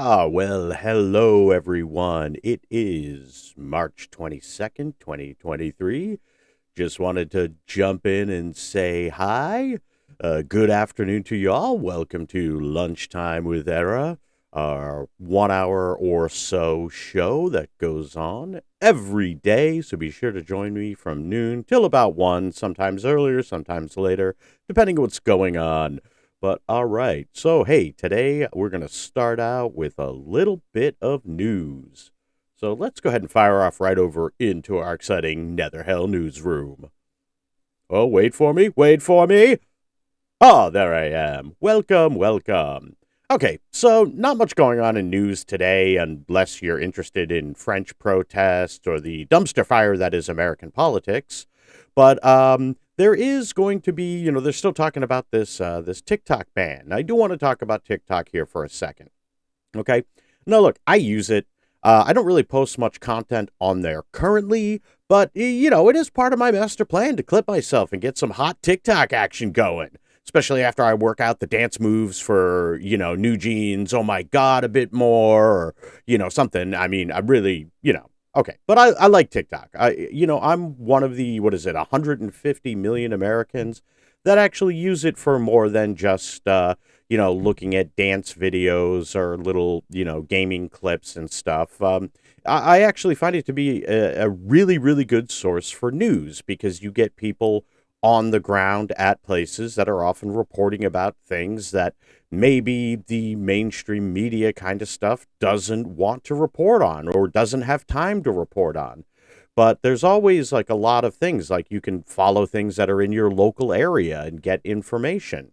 Well, hello everyone. It is March 22nd, 2023. Just wanted to jump in and say hi. Good afternoon to y'all. Welcome to Lunchtime with Erra, our 1 hour or so show that goes on every day. So be sure to join me from noon till about 1, sometimes earlier, sometimes later, depending on what's going on. But all right, so hey, today we're going to start out with a little bit of news. So let's go ahead and fire off right over into our exciting Netherhell newsroom. Oh, wait for me, wait for me. Oh, there I am. Welcome, welcome. Okay, so not much going on in news today unless you're interested in French protests or the dumpster fire that is American politics. But there is going to be, they're still talking about this TikTok ban. I do want to talk about TikTok here for a second. Okay. Now, look, I use it. I don't really post much content on there currently, but, it is part of my master plan to clip myself and get some hot TikTok action going, especially after I work out the dance moves for, new jeans. Oh, my God, a bit more, or, something. I mean, I really, okay. But I like TikTok. I'm one of the, 150 million Americans that actually use it for more than just, looking at dance videos or little, gaming clips and stuff. I actually find it to be a really, really good source for news because you get people on the ground at places that are often reporting about things that maybe the mainstream media kind of stuff doesn't want to report on or doesn't have time to report on. But there's always like a lot of things, like you can follow things that are in your local area and get information.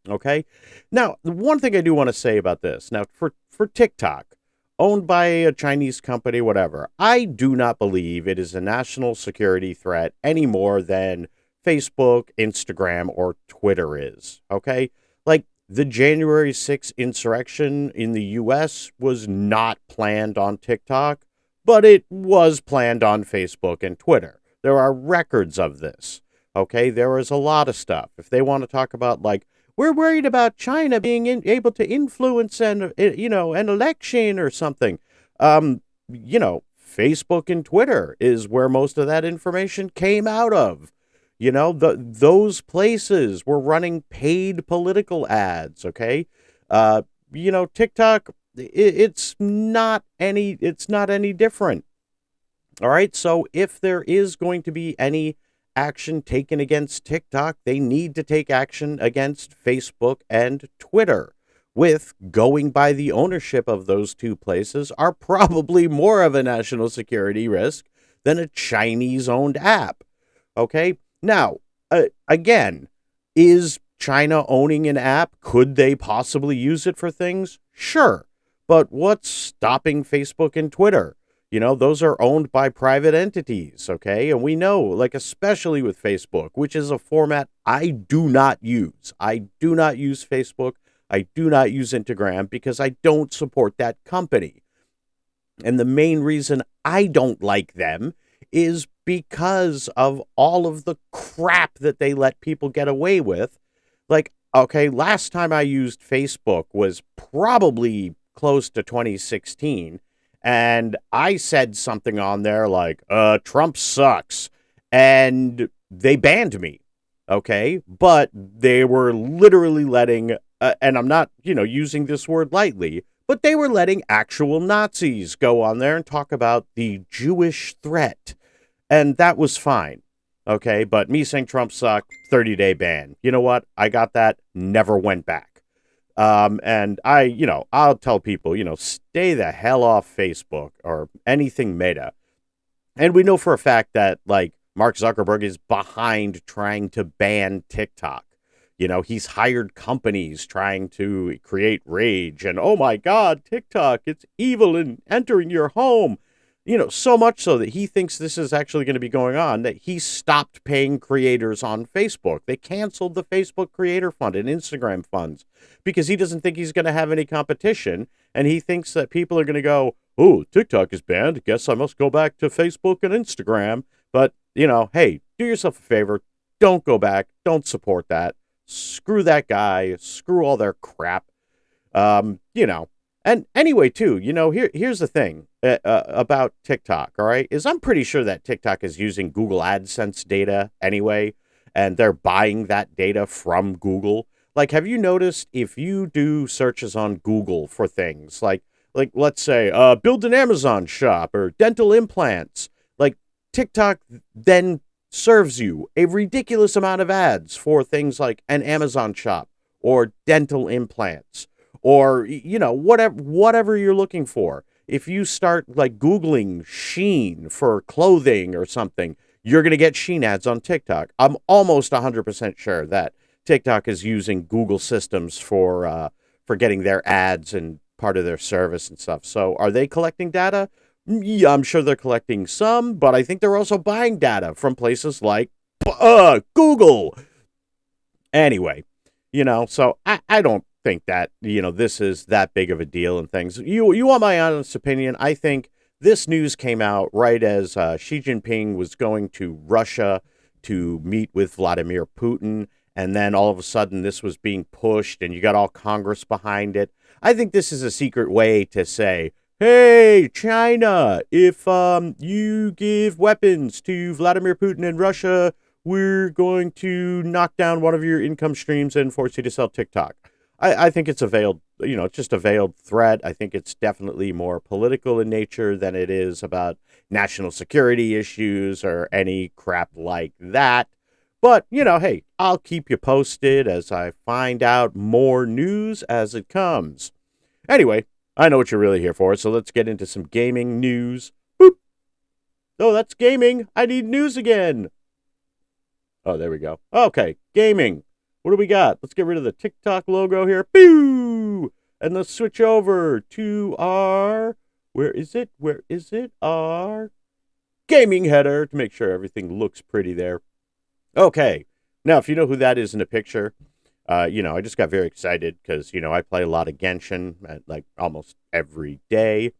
Okay. Now, the one thing I do want to say about this now for TikTok, owned by a Chinese company, whatever, I do not believe it is a national security threat any more than Facebook, Instagram, or Twitter is. Okay. Like the January 6th insurrection in the US was not planned on TikTok, but it was planned on Facebook and Twitter. There are records of this. Okay. There is a lot of stuff. If they want to talk about like, we're worried about China being able to influence an election or something. Facebook and Twitter is where most of that information came out of. Those places were running paid political ads. Okay, TikTok. It's not any different. All right. So if there is going to be any action taken against TikTok, they need to take action against Facebook and Twitter, with going by the ownership of those two places are probably more of a national security risk than a Chinese owned app. Okay. Now, again, is China owning an app? Could they possibly use it for things? Sure. But what's stopping Facebook and Twitter? Those are owned by private entities, okay? And we know, like, especially with Facebook, which is a format I do not use. I do not use Facebook. I do not use Instagram because I don't support that company. And the main reason I don't like them is because of all of the crap that they let people get away with. Like, okay, last time I used Facebook was probably close to 2016. And I said something on there like, Trump sucks. And they banned me. Okay. But they were literally letting, and I'm not, using this word lightly, but they were letting actual Nazis go on there and talk about the Jewish threat. And that was fine. Okay. But me saying Trump sucked, 30-day ban. You know what? I got that. Never went back. And I'll tell people, stay the hell off Facebook or anything Meta. And we know for a fact that like Mark Zuckerberg is behind trying to ban TikTok. He's hired companies trying to create rage and, oh my God, TikTok, it's evil and entering your home. So much so that he thinks this is actually going to be going on, that he stopped paying creators on Facebook. They canceled the Facebook Creator Fund and Instagram funds because he doesn't think he's going to have any competition. And he thinks that people are going to go, oh, TikTok is banned. Guess I must go back to Facebook and Instagram. But, hey, do yourself a favor. Don't go back. Don't support that. Screw that guy. Screw all their crap. And anyway, too, here's the thing about TikTok, all right, is I'm pretty sure that TikTok is using Google AdSense data anyway, and they're buying that data from Google. Like, have you noticed if you do searches on Google for things like let's say, build an Amazon shop or dental implants, like TikTok then serves you a ridiculous amount of ads for things like an Amazon shop or dental implants or whatever you're looking for. If you start like googling Sheen for clothing or something, you're going to get Sheen ads on TikTok. I'm almost 100% sure that TikTok is using Google systems for getting their ads and part of their service and stuff. So are they collecting data? Yeah, I'm sure they're collecting some, but I think they're also buying data from places like Google. Anyway, so I don't think that, this is that big of a deal and things. You want my honest opinion? I think this news came out right as Xi Jinping was going to Russia to meet with Vladimir Putin. And then all of a sudden this was being pushed and you got all Congress behind it. I think this is a secret way to say, hey, China, if you give weapons to Vladimir Putin in Russia, we're going to knock down one of your income streams and force you to sell TikTok. I think it's a veiled, it's just a veiled threat. I think it's definitely more political in nature than it is about national security issues or any crap like that. But, hey, I'll keep you posted as I find out more news as it comes. Anyway, I know what you're really here for, so let's get into some gaming news. Boop. Oh, that's gaming. I need news again. Oh, there we go. Okay, gaming. What do we got? Let's get rid of the TikTok logo here. Pew! And let's switch over to our... Where is it? Our gaming header to make sure everything looks pretty there. Okay. Now, if you know who that is in the picture, I just got very excited because, I play a lot of Genshin like almost every day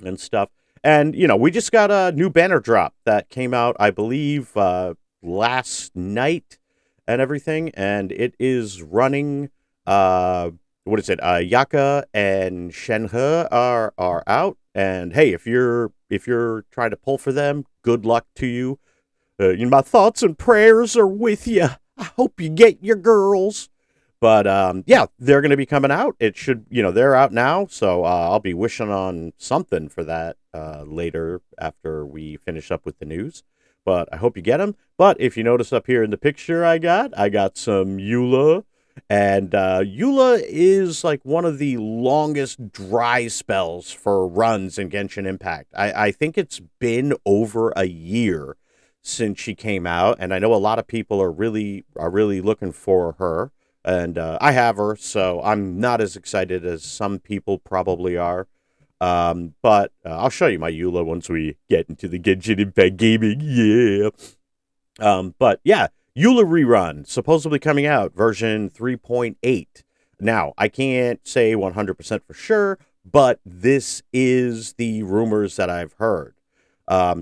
and stuff. And, we just got a new banner drop that came out, I believe, last night and everything. And it is running, what is it? Yaka and Shenhe are out. And hey, if you're trying to pull for them, good luck to you. My thoughts and prayers are with you. I hope you get your girls. But yeah, they're going to be coming out. It should, they're out now. So I'll be wishing on something for that later after we finish up with the news. But I hope you get them. But if you notice up here in the picture I got some Eula. And Eula is like one of the longest dry spells for runs in Genshin Impact. I think it's been over a year since she came out, and I know a lot of people are really looking for her, and I have her, so I'm not as excited as some people probably are. But I'll show you my Eula once we get into the Genshin Impact gaming. Yeah. But yeah, Eula rerun supposedly coming out version 3.8. Now I can't say 100% for sure, but this is the rumors that I've heard.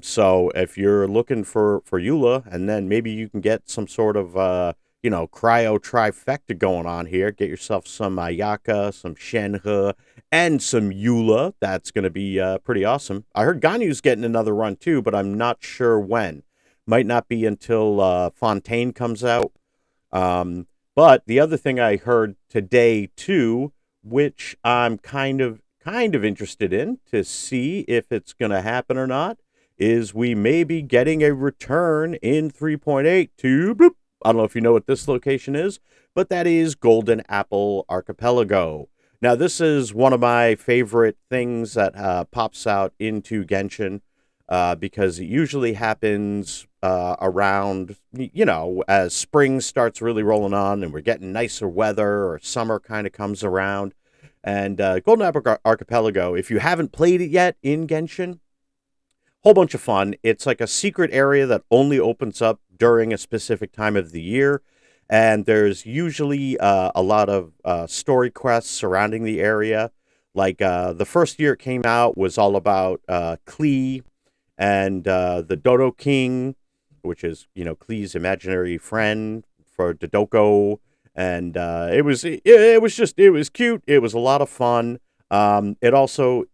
So if you're looking for Eula, and then maybe you can get some sort of, cryo trifecta going on here, get yourself some Ayaka, some Shenhe, and some Eula. That's going to be pretty awesome. I heard Ganyu's getting another run too, but I'm not sure when. Might not be until Fontaine comes out. But the other thing I heard today too, which I'm kind of interested in to see if it's going to happen or not, is we may be getting a return in 3.8 to, bloop, I don't know if you know what this location is, but that is Golden Apple Archipelago. Now, this is one of my favorite things that pops out into Genshin because it usually happens around, as spring starts really rolling on and we're getting nicer weather or summer kind of comes around. And Golden Apple Archipelago, if you haven't played it yet in Genshin, whole bunch of fun. It's like a secret area that only opens up during a specific time of the year. And there's usually a lot of story quests surrounding the area. Like the first year it came out was all about Klee and the Dodo King, which is, Klee's imaginary friend for Dodoko. And it was cute. It was a lot of fun. It also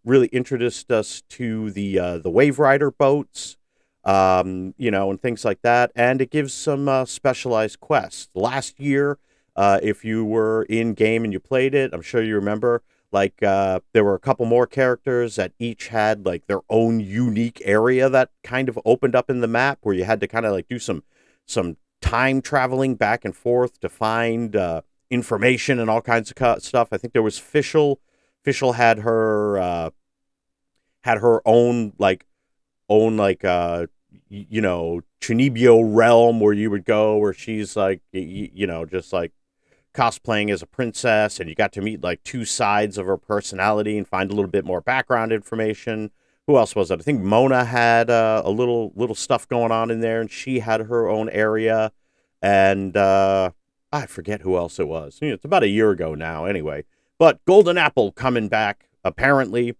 really introduced us to the Wave Rider boats, and things like that. And it gives some specialized quests. Last year, if you were in game and you played it, I'm sure you remember. There were a couple more characters that each had like their own unique area that kind of opened up in the map, where you had to kind of like do some time traveling back and forth to find information and all kinds of stuff. I think there was Fischl. Fischl had her own Chunibyo realm where you would go, where she's like just like cosplaying as a princess, and you got to meet like two sides of her personality and find a little bit more background information. Who else was it? I think Mona had a little stuff going on in there, and she had her own area. And I forget who else it was. It's about a year ago now, anyway. But Golden Apple coming back, apparently.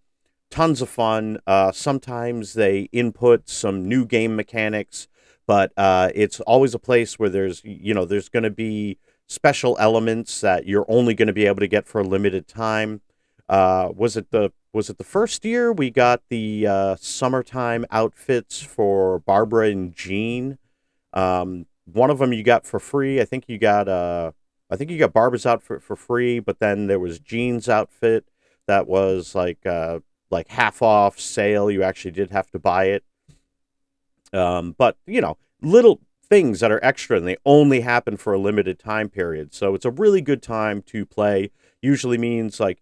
Tons of fun. Sometimes they input some new game mechanics, but it's always a place where there's going to be special elements that you're only going to be able to get for a limited time. Was it the first year we got the summertime outfits for Barbara and Jean? One of them you got for free. I think you got Barbara's outfit for free, but then there was Jean's outfit that was like half off sale. You actually did have to buy it. But little things that are extra, and they only happen for a limited time period. So it's a really good time to play. Usually means like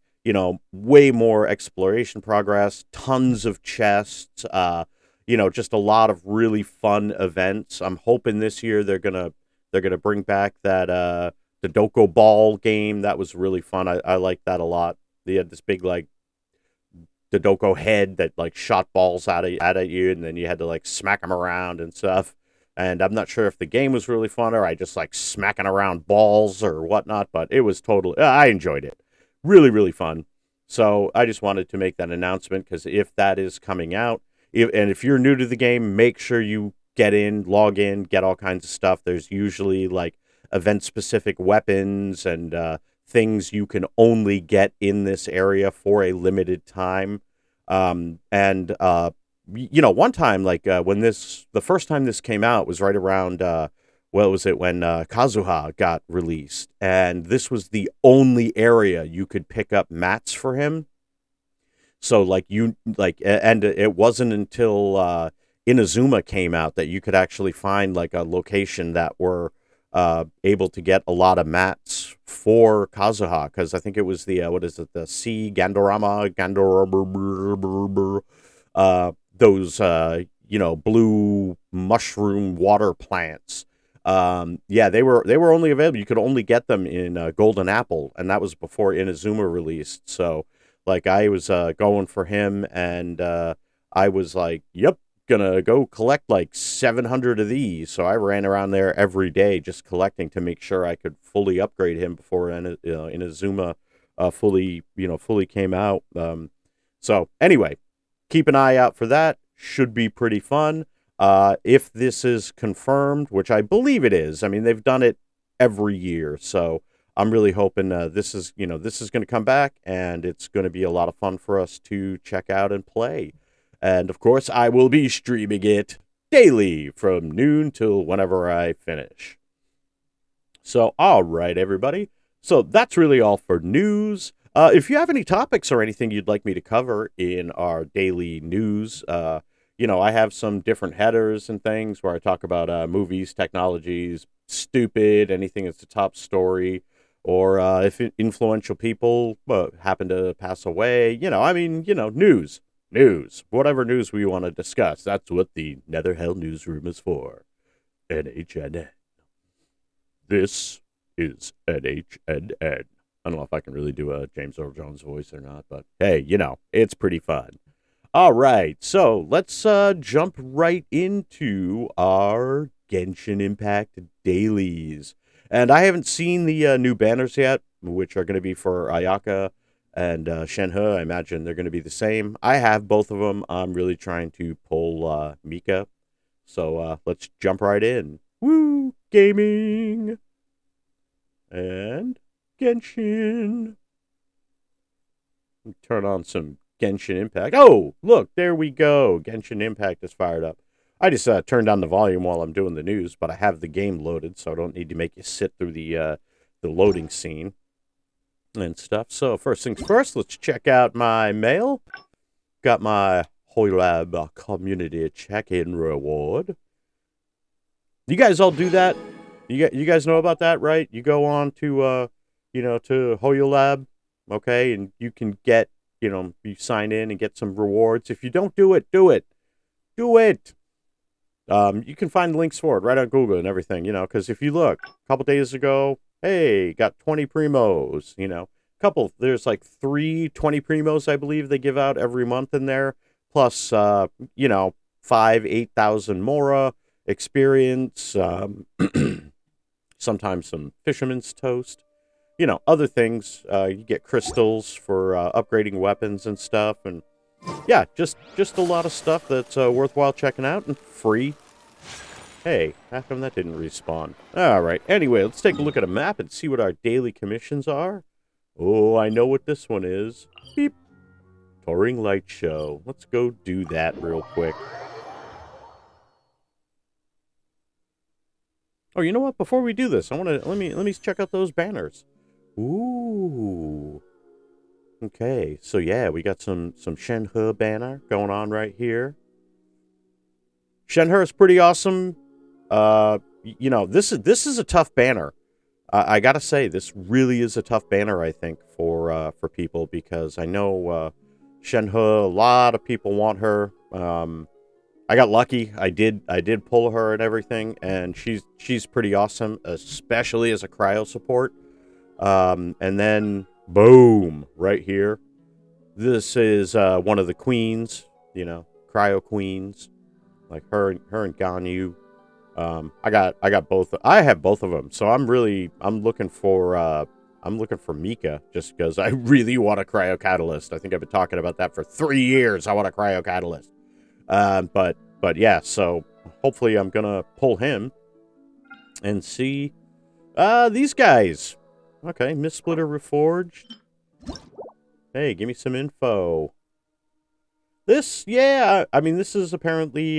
way more exploration progress, tons of chests. Just a lot of really fun events. I'm hoping this year they're gonna bring back that the Doko Ball game. That was really fun. I liked that a lot. They had this big like the Doko head that like shot balls at you, and then you had to like smack them around and stuff. And I'm not sure if the game was really fun or I just like smacking around balls or whatnot, but it was totally. I enjoyed it, really really fun. So I just wanted to make that announcement because if that is coming out, if you're new to the game, make sure you get in, log in, get all kinds of stuff. There's usually like event specific weapons and things you can only get in this area for a limited time. And one time, like when the first time this came out was right around, what was it, when Kazuha got released. And this was the only area you could pick up mats for him. So and it wasn't until Inazuma came out that you could actually find like a location that were able to get a lot of mats for Kazuha, because I think it was the what is it, the sea Gandorama, those blue mushroom water plants. Yeah, they were only available. You could only get them in Golden Apple, and that was before Inazuma released. So like I was going for him, and I was like, "Yep, gonna go collect like 700 of these." So I ran around there every day just collecting to make sure I could fully upgrade him before Inazuma fully came out. So anyway, keep an eye out for that. Should be pretty fun. If this is confirmed, which I believe it is, I mean they've done it every year, so I'm really hoping this is going to come back, and it's going to be a lot of fun for us to check out and play. And of course, I will be streaming it daily from noon till whenever I finish. So, all right, everybody. So that's really all for news. If you have any topics or anything you'd like me to cover in our daily news, I have some different headers and things where I talk about movies, technologies, stupid, anything that's a top story, or if influential people happen to pass away. News, whatever news we want to discuss. That's what the Netherhell newsroom is for. NHNN. This is NHNN. I don't know if I can really do a James Earl Jones voice or not, but hey, it's pretty fun. All right, so let's jump right into our Genshin Impact dailies. And I haven't seen the new banners yet, which are going to be for Ayaka and Shenhe. I imagine they're going to be the same. I have both of them. I'm really trying to pull Mika. So let's jump right in. Woo! Gaming! And Genshin. Turn on some Genshin Impact. Oh, look, there we go. Genshin Impact is fired up. I just turned down the volume while I'm doing the news, but I have the game loaded, so I don't need to make you sit through the loading scene and stuff. So first things first, let's check out my mail. Got my HoYoLab community check-in reward. You guys all do that? You guys know about that, right? You go on to to HoYoLab, okay, and you can get, you sign in and get some rewards. If you don't do it, do it. Do it. You can find links for it right on Google and everything, because if you look, a couple days ago, hey, got 20 primos, there's like 20 primos, I believe they give out every month in there, plus, 8,000 Mora experience, sometimes some fisherman's toast, other things. You get crystals for upgrading weapons and stuff, and yeah, just a lot of stuff that's worthwhile checking out and free. Hey, how come that didn't respawn? Alright, anyway, let's take a look at a map and see what our daily commissions are. Oh, I know what this one is. Beep. Touring Light Show. Let's go do that real quick. Oh, you know what? Before we do this, let me check out those banners. Ooh. Okay, so yeah, we got some Shenhe banner going on right here. Shenhe is pretty awesome. This is a tough banner. I gotta say, this really is a tough banner, I think, for people, because I know Shenhe, a lot of people want her. I got lucky. I did pull her and everything, and she's pretty awesome, especially as a cryo support. And then boom, right here. This is one of the queens, cryo queens, like her and Ganyu. I got both. I have both of them, so I'm looking for Mika, just because I really want a cryo catalyst. I think I've been talking about that for 3 years. I want a cryo catalyst. But yeah, so hopefully I'm gonna pull him and see these guys. Okay, Mist Splitter Reforged. Hey, give me some info. This, yeah, I mean, this is apparently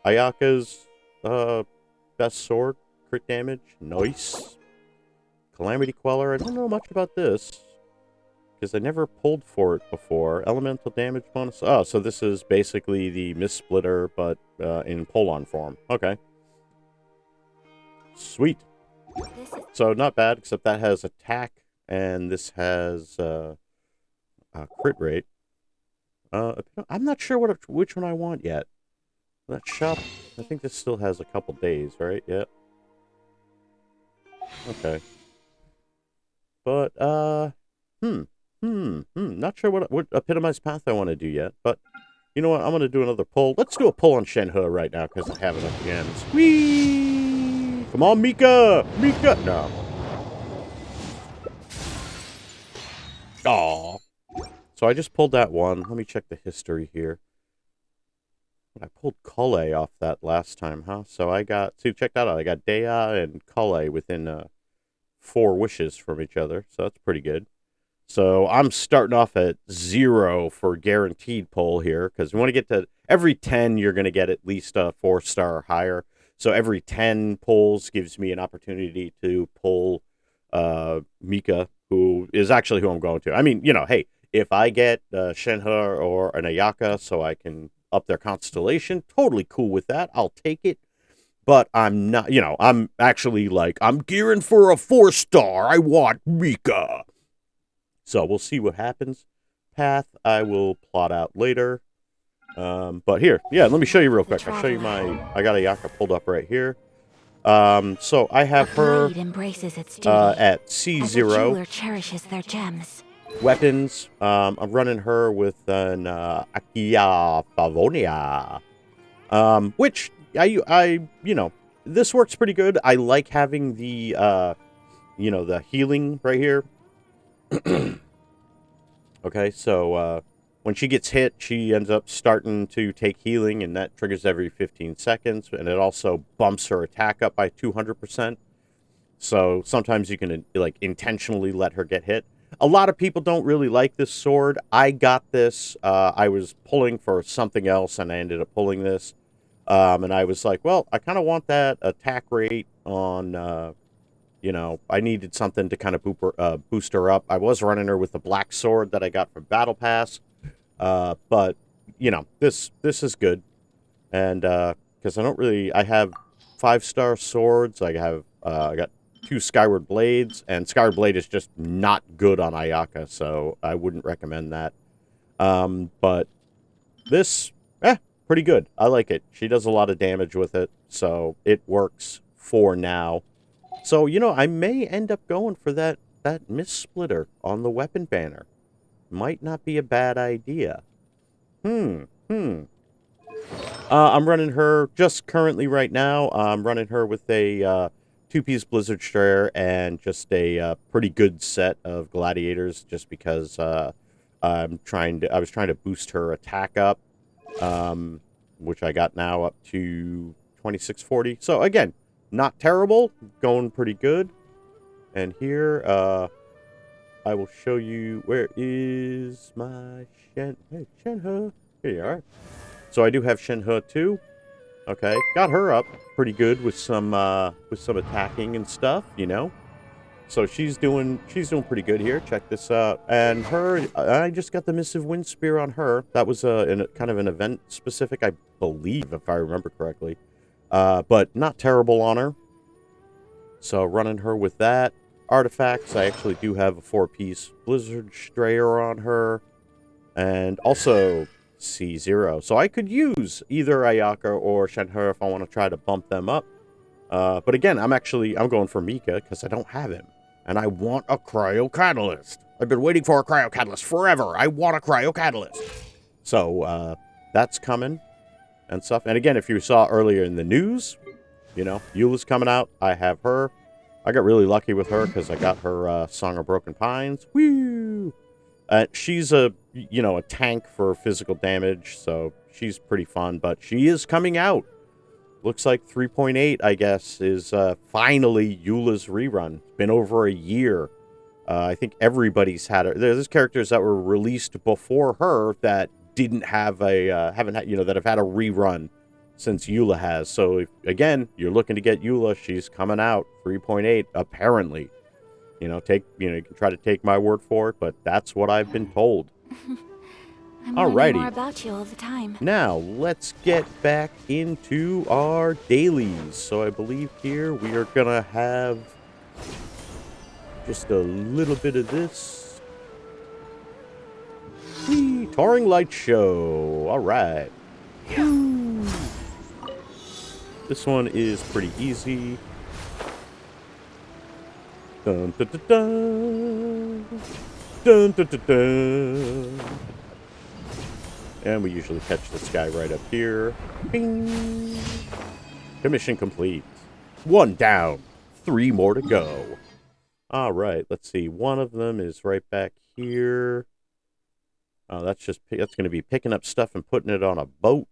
Ayaka's best sword, crit damage, nice. Calamity Queller, I don't know much about this, because I never pulled for it before. Elemental damage bonus, oh, so this is basically the Mist Splitter, but in pull-on form. Okay. Sweet. So not bad, except that has attack, and this has crit rate. I'm not sure which one I want yet. That shop, I think this still has a couple days, right? Yeah. Okay. But, not sure what epitomized path I want to do yet, but you know what? I'm going to do another pull. Let's do a pull on Shenhe right now, because I have enough gems. Whee! Come on, Mika! Mika! No. Aww. So I just pulled that one. Let me check the history here. I pulled Kale off that last time, huh? So I got, see, check that out. I got Dea and Kale within 4 wishes from each other. So that's pretty good. So I'm starting off at 0 for guaranteed pull here, because we want to get to every 10, you're going to get at least a 4-star or higher. So every 10 pulls gives me an opportunity to pull Mika, who is actually who I'm going to. I mean, hey, if I get Shenhe or an Ayaka so I can up their constellation, totally cool with that. I'll take it. But I'm not, I'm actually like, I'm gearing for a 4-star. I want Mika. So we'll see what happens. Path I will plot out later. But here, yeah, let me show you real quick. I'll show you I got Ayaka pulled up right here. So I have her at C0. Cherishes their gems. Weapons, I'm running her with an Akia Favonia, which I this works pretty good. I like having the the healing right here. Okay, so when she gets hit, she ends up starting to take healing, and that triggers every 15 seconds, and it also bumps her attack up by 200%. So sometimes you can like intentionally let her get hit. A lot of people don't really like this sword. I got this. I was pulling for something else, and I ended up pulling this. And I was like, well, I kind of want that attack rate on, you know, I needed something to kind of boost her up. I was running her with the black sword that I got from Battle Pass. But, you know, this is good. And, because I have 5-star swords. I got 2 Skyward Blades, and Skyward Blade is just not good on Ayaka, so I wouldn't recommend that. But this, pretty good. I like it. She does a lot of damage with it, so it works for now. So, you know, I may end up going for that Mist Splitter on the weapon banner. Might not be a bad idea. I'm running her just currently right now. I'm running her with a 2-piece Blizzard Strayer and just a pretty good set of gladiators, just because I was trying to boost her attack up, which I got now up to 2640. So again, not terrible, going pretty good. And here, I will show you, where is my Shenhe? Here you are. So I do have Shenhe too. Okay, got her up pretty good with some attacking and stuff, you know. So she's doing pretty good here. Check this out. And her, I just got the Missive Wind Spear on her. That was kind of an event specific, I believe, if I remember correctly. But not terrible on her. So running her with that. Artifacts, I actually do have a 4-piece Blizzard Strayer on her. And also C0. So I could use either Ayaka or Shenhe if I want to try to bump them up. But again, I'm going for Mika because I don't have him. And I want a Cryo Catalyst. I've been waiting for a Cryo Catalyst forever. I want a Cryo Catalyst. So that's coming and stuff. And again, if you saw earlier in the news, you know, Eula's coming out. I have her. I got really lucky with her because I got her Song of Broken Pines. Woo! She's a tank for physical damage, so she's pretty fun. But she is coming out. Looks like 3.8, I guess, is finally Eula's rerun. It's been over a year. I think everybody's had her. There's characters that were released before her that didn't have that have had a rerun since Eula has. So again, you're looking to get Eula. She's coming out 3.8 apparently. You can try to take my word for it, but that's what I've been told. I'm learning more about you all the time. Now, let's get back into our dailies. So I believe here we are going to have just a little bit of this. Whee! Touring Light Show. All right. This one is pretty easy. Dun, dun, dun, dun. Dun, dun, dun, dun. And we usually catch this guy right up here. Bing. Commission complete. 1 down. 3 more to go. All right, let's see. One of them is right back here. Oh, that's going to be picking up stuff and putting it on a boat.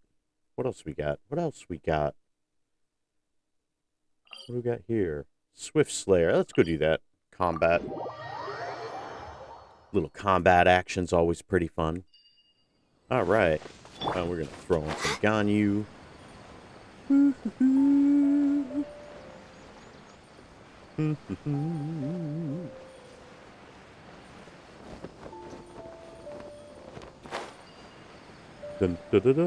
What else we got? What do we got here? Swift Slayer. Let's go do that. Combat. Little combat action's always pretty fun. All right. We're going to throw in some Ganyu. Dun, da, da, da.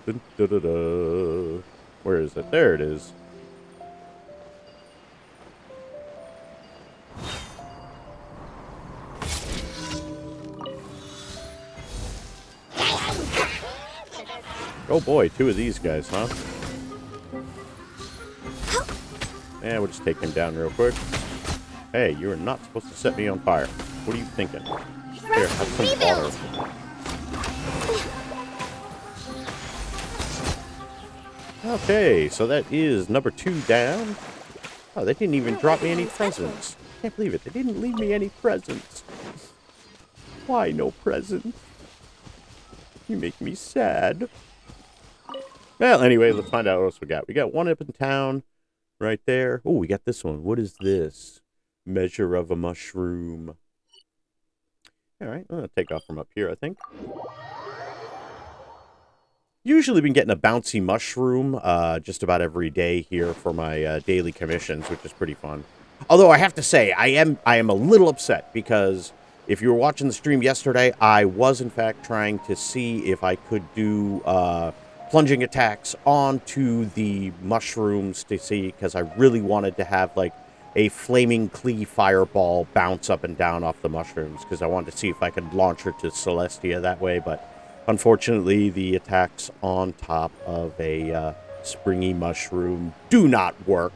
Dun, da, da, da. Where is it? There it is. Oh boy, 2 of these guys, huh? Yeah, we'll just take him down real quick. Hey, you are not supposed to set me on fire. What are you thinking? Here, have some water. Okay, so that is number 2 down. Oh, they didn't even drop me any presents. Can't believe it. They didn't leave me any presents. Why no presents? You make me sad. Well, anyway, let's find out what else we got. We got one up in town right there. Oh, we got this one. What is this? Measure of a mushroom. Alright, I'm going to take off from up here, I think. Usually been getting a bouncy mushroom just about every day here for my daily commissions, which is pretty fun. Although I have to say, I am a little upset because if you were watching the stream yesterday, I was in fact trying to see if I could do plunging attacks onto the mushrooms to see, because I really wanted to have like a flaming Klee fireball bounce up and down off the mushrooms, because I wanted to see if I could launch her to Celestia that way, but unfortunately, the attacks on top of a springy mushroom do not work.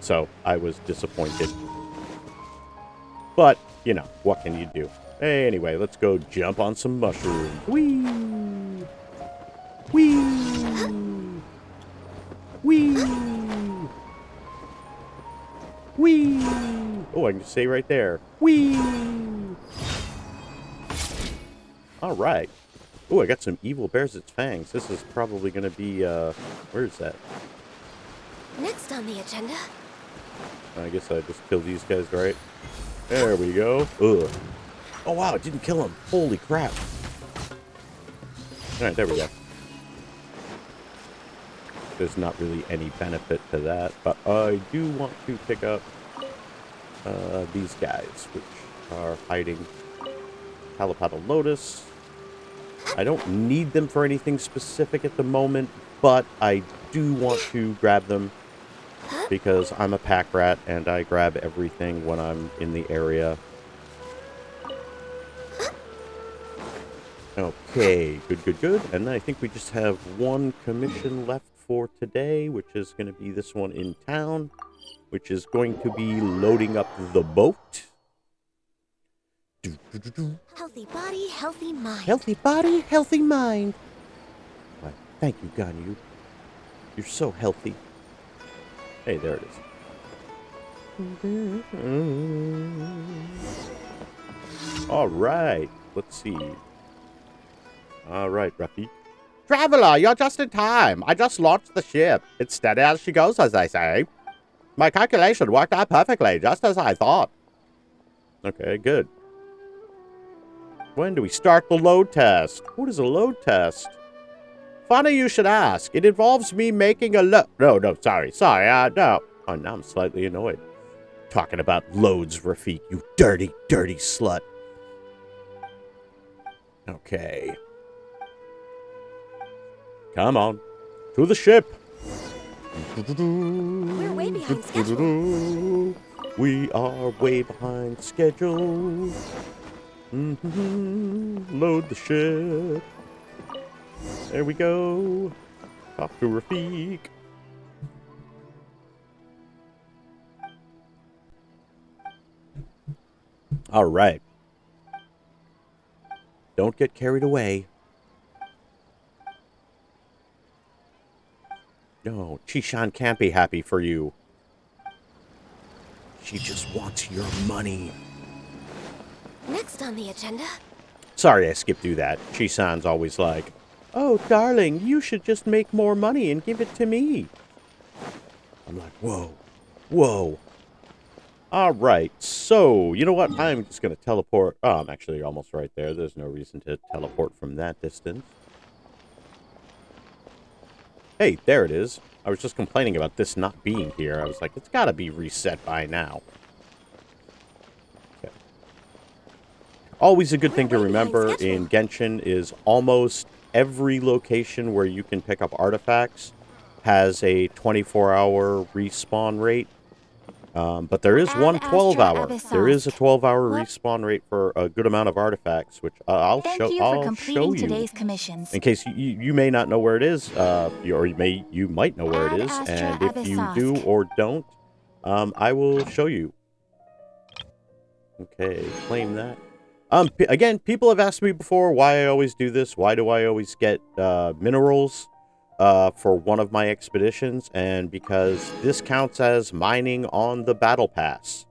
So I was disappointed. But, you know, what can you do? Anyway, let's go jump on some mushrooms. Whee! Whee! Whee! Whee! Oh, I can just say right there. Whee! All right. Oh, I got some evil bears its fangs. This is probably going to be, where is that? Next on the agenda. I guess I just killed these guys, right? There we go. Ugh. Oh, wow, it didn't kill him. Holy crap. All right, there we go. There's not really any benefit to that, but I do want to pick up these guys, which are hiding. Palipatal Lotus. I don't need them for anything specific at the moment, but I do want to grab them because I'm a pack rat and I grab everything when I'm in the area. Okay, good. And I think we just have one commission left for today, which is going to be this one in town, which is going to be loading up the boat. Healthy body, healthy mind. Healthy body, healthy mind. Why, thank you, Ganyu. You're so healthy. Hey, there it is. All right. Let's see. All right, Ruffy. Traveler, you're just in time. I just launched the ship. It's steady as she goes, as they say. My calculation worked out perfectly, just as I thought. Okay, good. When do we start the load test? What is a load test? Funny you should ask. It involves me making a load. No, sorry, no. Oh, now I'm slightly annoyed. Talking about loads, Rafik, you dirty slut. Okay. Come on. To the ship. We're way behind schedule. We are way behind schedule. Load the ship. There we go. Talk to Rafik. All right. Don't get carried away. No, Chishan can't be happy for you. She just wants your money. Next on the agenda. Sorry, I skipped through that. Chishan's always like, oh, darling, you should just make more money and give it to me. I'm like, whoa. All right, so, you know what? I'm just going to teleport. Oh, I'm actually almost right there. There's no reason to teleport from that distance. Hey, there it is. I was just complaining about this not being here. I was like, it's got to be reset by now. Okay. Always a good thing to remember in Genshin is almost every location where you can pick up artifacts has a 24-hour respawn rate. But there is one 12-hour. There is a 12-hour respawn rate for a good amount of artifacts, which I'll show you. Today's commissions. In case you may not know where it is, or you might know where it is, and if you do or don't, I will show you. Okay, claim that. Again, people have asked me before why I always do this. Why do I always get minerals for one of my expeditions? And because this counts as mining on the battle pass.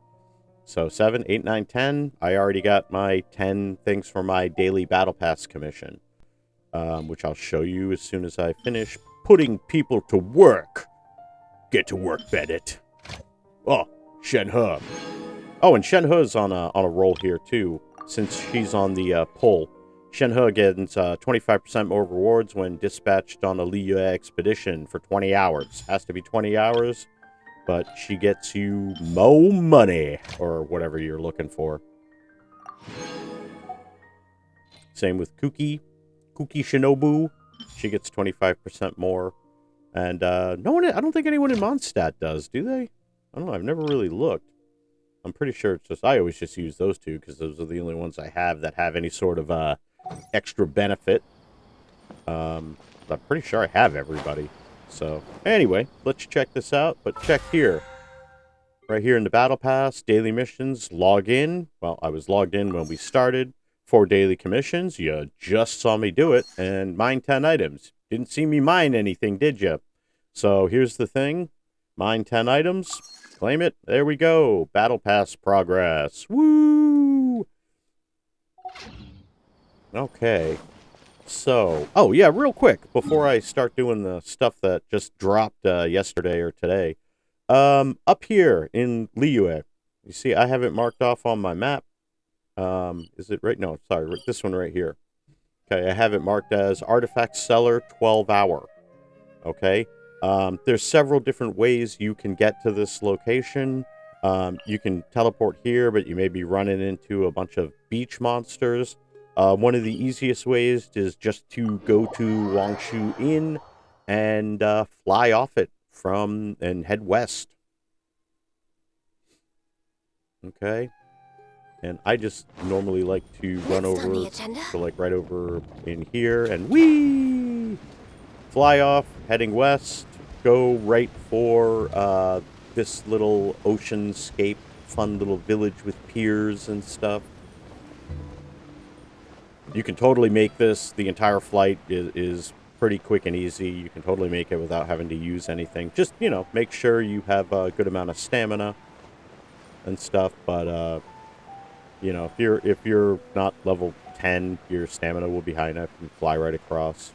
So 7, 8, 9, 10. I already got my 10 things for my daily battle pass commission, which I'll show you as soon as I finish putting people to work. Get to work, Bennett. Oh, Shenhe. Oh, and Shenhe's on a roll here too. since she's on the pull. Shenhe gets 25% more rewards when dispatched on a Liyue expedition for 20 hours. Has to be 20 hours, but she gets you mo money, or whatever you're looking for. Same with Kuki Shinobu. She gets 25% more. And no one, I don't think anyone in Mondstadt does, do they? I don't know, I've never really looked. I'm pretty sure it's just, I always just use those two because those are the only ones I have that have any sort of extra benefit. I'm pretty sure I have everybody. So, anyway, let's check this out. But check here. Right here in the Battle Pass, daily missions, log in. Well, I was logged in when we started. 4 daily commissions. You just saw me do it. And mine 10 items. Didn't see me mine anything, did you? So, here's the thing. Mine 10 items. Claim it. There we go. Battle Pass progress. Woo! Okay. So, oh yeah, real quick, before I start doing the stuff that just dropped yesterday or today. Up here in Liyue, you see I have it marked off on my map. Is it right? No, sorry, this one right here. Okay, I have it marked as Artifact Cellar 12 hour. Okay. There's several different ways you can get to this location. You can teleport here, but you may be running into a bunch of beach monsters. One of the easiest ways is just to go to Wangshu Inn and fly off it and head west. Okay. And I just normally like to run over to like right over in here and whee! Fly off, heading west, go right for this little oceanscape, fun little village with piers and stuff. You can totally make this. The entire flight is pretty quick and easy. You can totally make it without having to use anything. Just, you know, make sure you have a good amount of stamina and stuff. But, you know, if you're not level 10, your stamina will be high enough. You can fly right across.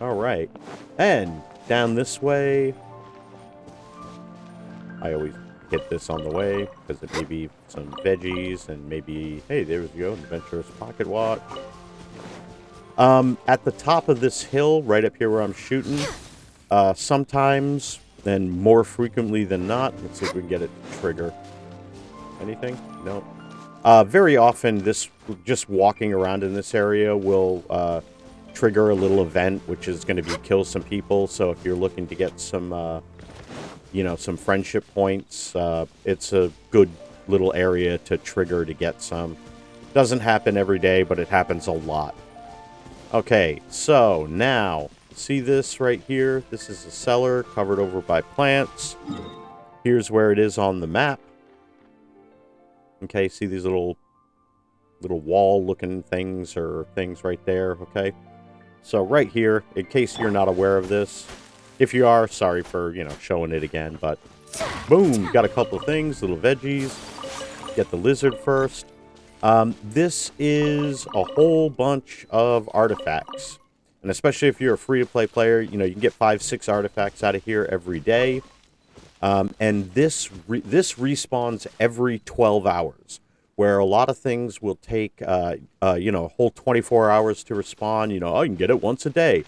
All right. And down this way, I always hit this on the way because it may be some veggies and maybe, hey, there we go, an adventurous pocket watch. At the top of this hill, right up here where I'm shooting, sometimes, and more frequently than not, let's see if we can get it to trigger. Anything? No. Very often, this just walking around in this area will trigger a little event, which is going to be kill some people. So if you're looking to get some you know, some friendship points. It's a good little area to trigger to get some. Doesn't happen every day, but it happens a lot. Okay, so now, see this right here? This is a cellar covered over by plants. Here's where it is on the map. Okay, see these little wall-looking things or things right there, okay? So right here, in case you're not aware of this, if you are, sorry for, you know, showing it again, but boom, got a couple of things, little veggies. Get the lizard first. This is a whole bunch of artifacts. And especially if you're a free-to-play player, you know, you can get 5-6 artifacts out of here every day. And this respawns every 12 hours, where a lot of things will take, you know, a whole 24 hours to respawn. You know, oh, you can get it once a day.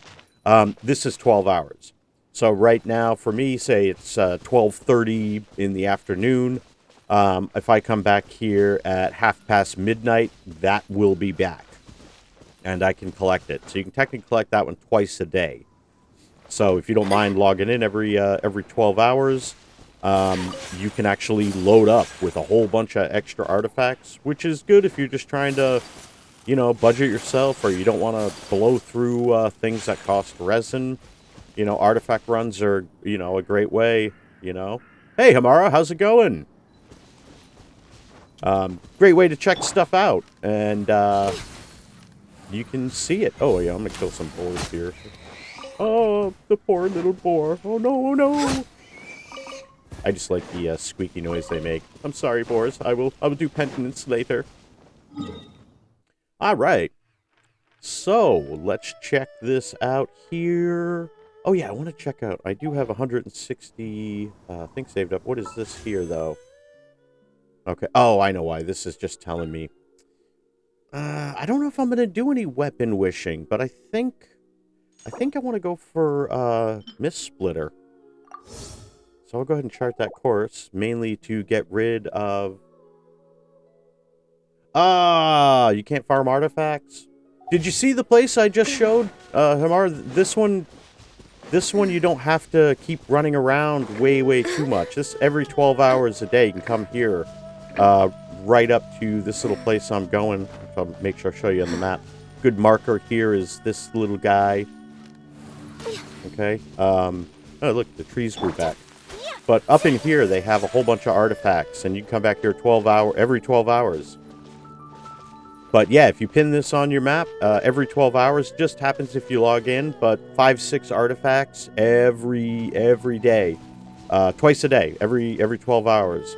This is 12 hours. So right now, for me, say it's 12:30 in the afternoon. If I come back here at midnight, that will be back. And I can collect it. So you can technically collect that one twice a day. So if you don't mind logging in every 12 hours, you can actually load up with a whole bunch of extra artifacts, which is good if you're just trying to, you know, budget yourself or you don't want to blow through things that cost resin. You know, artifact runs are, you know, a great way, you know. Hey, Hamara, how's it going? Great way to check stuff out. And you can see it. Oh, yeah, I'm going to kill some boars here. Oh, the poor little boar. Oh, no, no. I just like the squeaky noise they make. I'm sorry, boars. I will do penitence later. All right. So, let's check this out here. Oh, yeah, I want to check out. I do have 160 things saved up. What is this here, though? Okay. Oh, I know why. This is just telling me. I don't know if I'm gonna do any weapon wishing, but I think I want to go for Mist Splitter. So I'll go ahead and chart that course, mainly to get rid of... Ah, you can't farm artifacts? Did you see the place I just showed? Hamar, this one you don't have to keep running around way too much. This every 12 hours a day you can come here, right up to this little place I'm going. So I'll make sure I show you on the map. Good marker here is this little guy. Okay. Oh, look, the trees grew back. But up in here, they have a whole bunch of artifacts, and you can come back here every 12 hours. But yeah, if you pin this on your map, every 12 hours, just happens if you log in, but 5-6 artifacts every day. Twice a day, every 12 hours.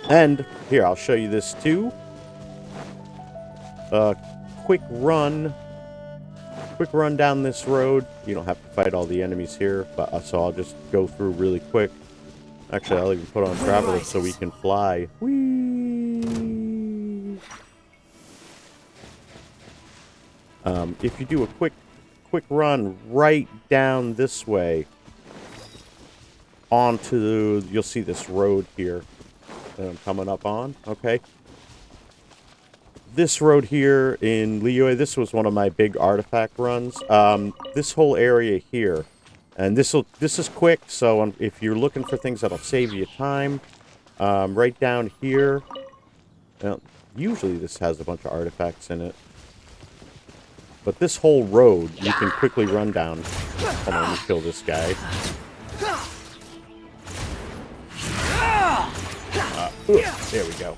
And here, I'll show you this too. Quick run down this road. You don't have to fight all the enemies here, but so I'll just go through really quick. Actually, I'll even put on Traveler so we can fly. Whee! If you do a quick run right down this way onto, you'll see this road here that I'm coming up on. Okay. This road here in Liyue, this was one of my big artifact runs. This whole area here, and this is quick, so if you're looking for things that'll save you time, right down here, well, usually this has a bunch of artifacts in it, but this whole road you can quickly run down. Hold on, let me kill this guy. There we go.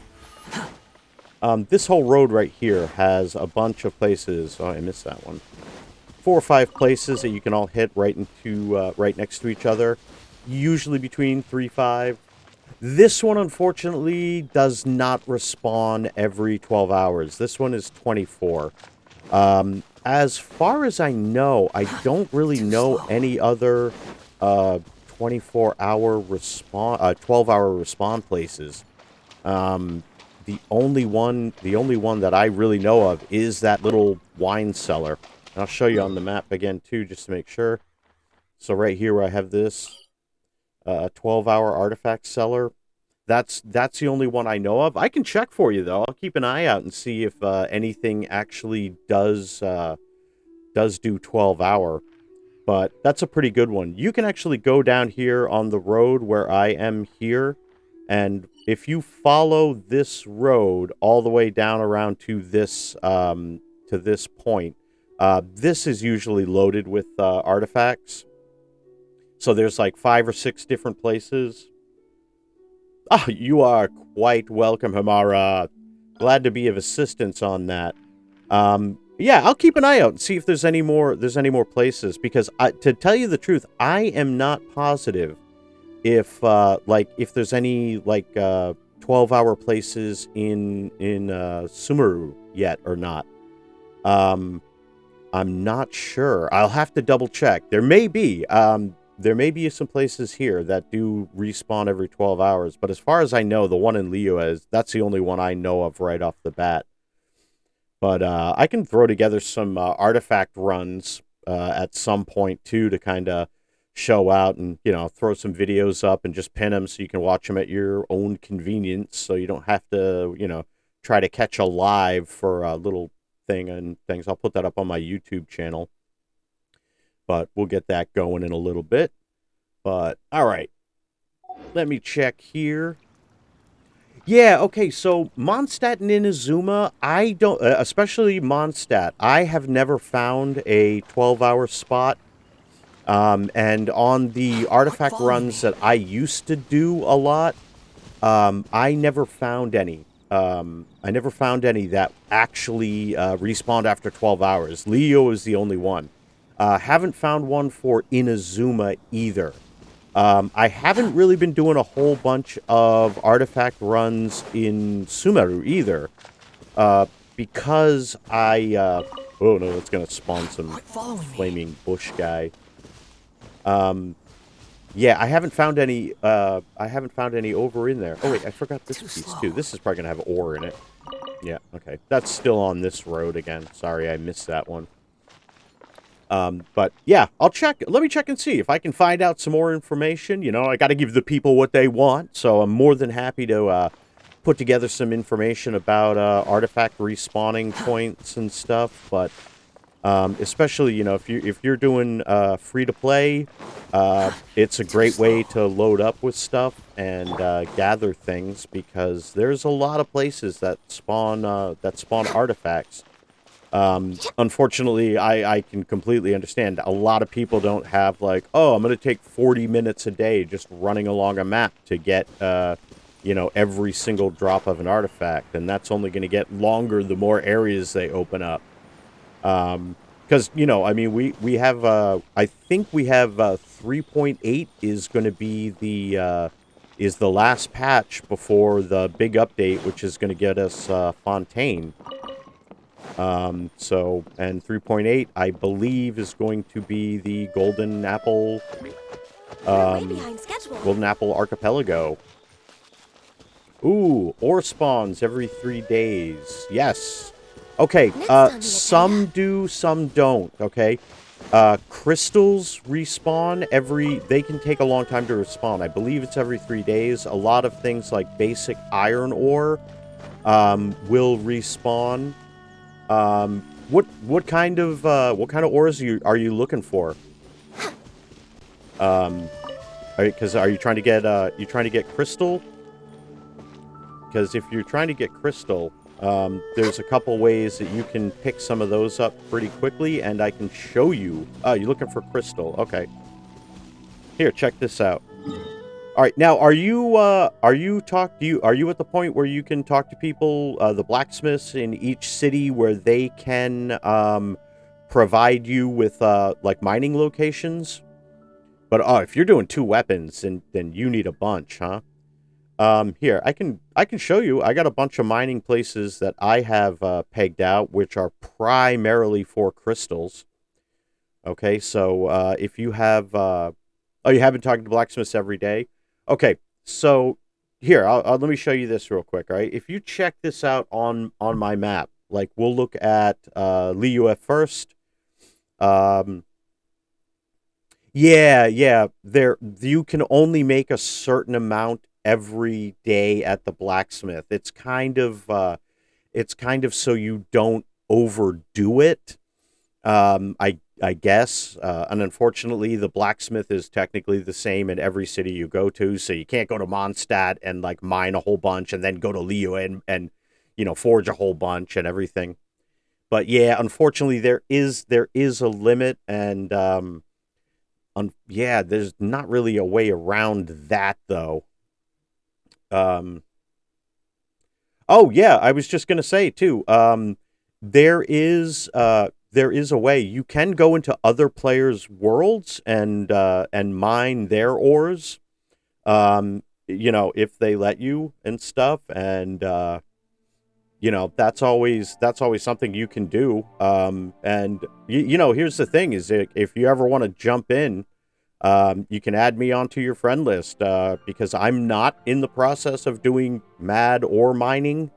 This whole road right here has a bunch of places. Oh, I missed that one. 4 or 5 places that you can all hit right into right next to each other. Usually between 3-5. This one, unfortunately, does not respawn every 12 hours. This one is 24. As far as I know, I don't really know any other 24-hour respawn, 12-hour respawn places. The only one that I really know of is that little wine cellar. And I'll show you on the map again too, just to make sure. So right here where I have this 12-hour artifact cellar, that's the only one I know of. I can check for you though. I'll keep an eye out and see if anything actually does do 12-hour. But that's a pretty good one. You can actually go down here on the road where I am here, and if you follow this road all the way down around to this point, this is usually loaded with artifacts. So there's like 5 or 6 different places. Ah, you are quite welcome, Hamara. Glad to be of assistance on that. Yeah, I'll keep an eye out and see if there's any more places, because to tell you the truth, I am not positive if there's any 12-hour places in Sumeru yet or not. I'm not sure. I'll have to double check. There may be some places here that do respawn every 12 hours, but as far as I know, the one in Liyue that's the only one I know of right off the bat. But I can throw together some artifact runs at some point too, to kind of show out and, throw some videos up and just pin them so you can watch them at your own convenience, so you don't have to, try to catch a live for a little thing and things. I'll put that up on my YouTube channel, but we'll get that going in a little bit. But all right, let me check here. Yeah, okay, so Mondstadt and Inazuma, I don't, especially Mondstadt, I have never found a 12-hour spot. And on the artifact runs that I used to do a lot, I never found any. I never found any that actually respawned after 12 hours. Leo is the only one. Haven't found one for Inazuma either. I haven't really been doing a whole bunch of artifact runs in Sumeru either, because oh no, it's gonna spawn some flaming bush guy. Yeah, I haven't found any. I haven't found any over in there. Oh wait, I forgot this Too piece slow. too. This is probably gonna have ore in it. Yeah. Okay, that's still on this road again. Sorry, I missed that one. But yeah, I'll check. Let me check and see if I can find out some more information. You know, I got to give the people what they want, so I'm more than happy to put together some information about artifact respawning points and stuff. But especially, you know, if you're doing free to play, it's a Too great way slow. to load up with stuff and gather things because there's a lot of places that spawn artifacts. Unfortunately, I can completely understand. A lot of people don't have like, oh, I'm going to take 40 minutes a day just running along a map to get, you know, every single drop of an artifact. And that's only going to get longer the more areas they open up. Because, you know, I mean, we have, I think we have 3.8 is going to be is the last patch before the big update, which is going to get us Fontaine. And 3.8, I believe, is going to be the We're way behind schedule. Golden Apple Archipelago. Ooh, ore spawns every 3 days. Yes. Okay, Next on the some agenda. do, some don't, okay? Crystals respawn they can take a long time to respawn. I believe it's every 3 days. A lot of things like basic iron ore, will respawn. What kind of ores are you looking for? Because are you trying to get crystal? Because if you're trying to get crystal, there's a couple ways that you can pick some of those up pretty quickly, and I can show you. Oh, you're looking for crystal? Okay. Here, check this out. All right, now are you at the point where you can talk to people, the blacksmiths in each city, where they can provide you with like mining locations? But if you're doing 2 weapons, then you need a bunch, huh? Here I can show you. I got a bunch of mining places that I have pegged out, which are primarily for crystals. Okay, so if you have you have been talking to blacksmiths every day. Okay, so here let me show you this real quick. All right, if you check this out on my map, like we'll look at Liu first. Um, yeah. There, you can only make a certain amount every day at the blacksmith. It's kind of so you don't overdo it. I guess, and unfortunately, the blacksmith is technically the same in every city you go to. So you can't go to Mondstadt and like mine a whole bunch, and then go to Leo and you know, forge a whole bunch and everything. But yeah, unfortunately, there is a limit, and yeah, there's not really a way around that though. Um, oh yeah, I was just gonna say too. There is a way you can go into other players' worlds and mine their ores. You know, if they let you and stuff, and you know, that's always something you can do. And you know, here's the thing: is if you ever want to jump in, you can add me onto your friend list because I'm not in the process of doing mad ore mining.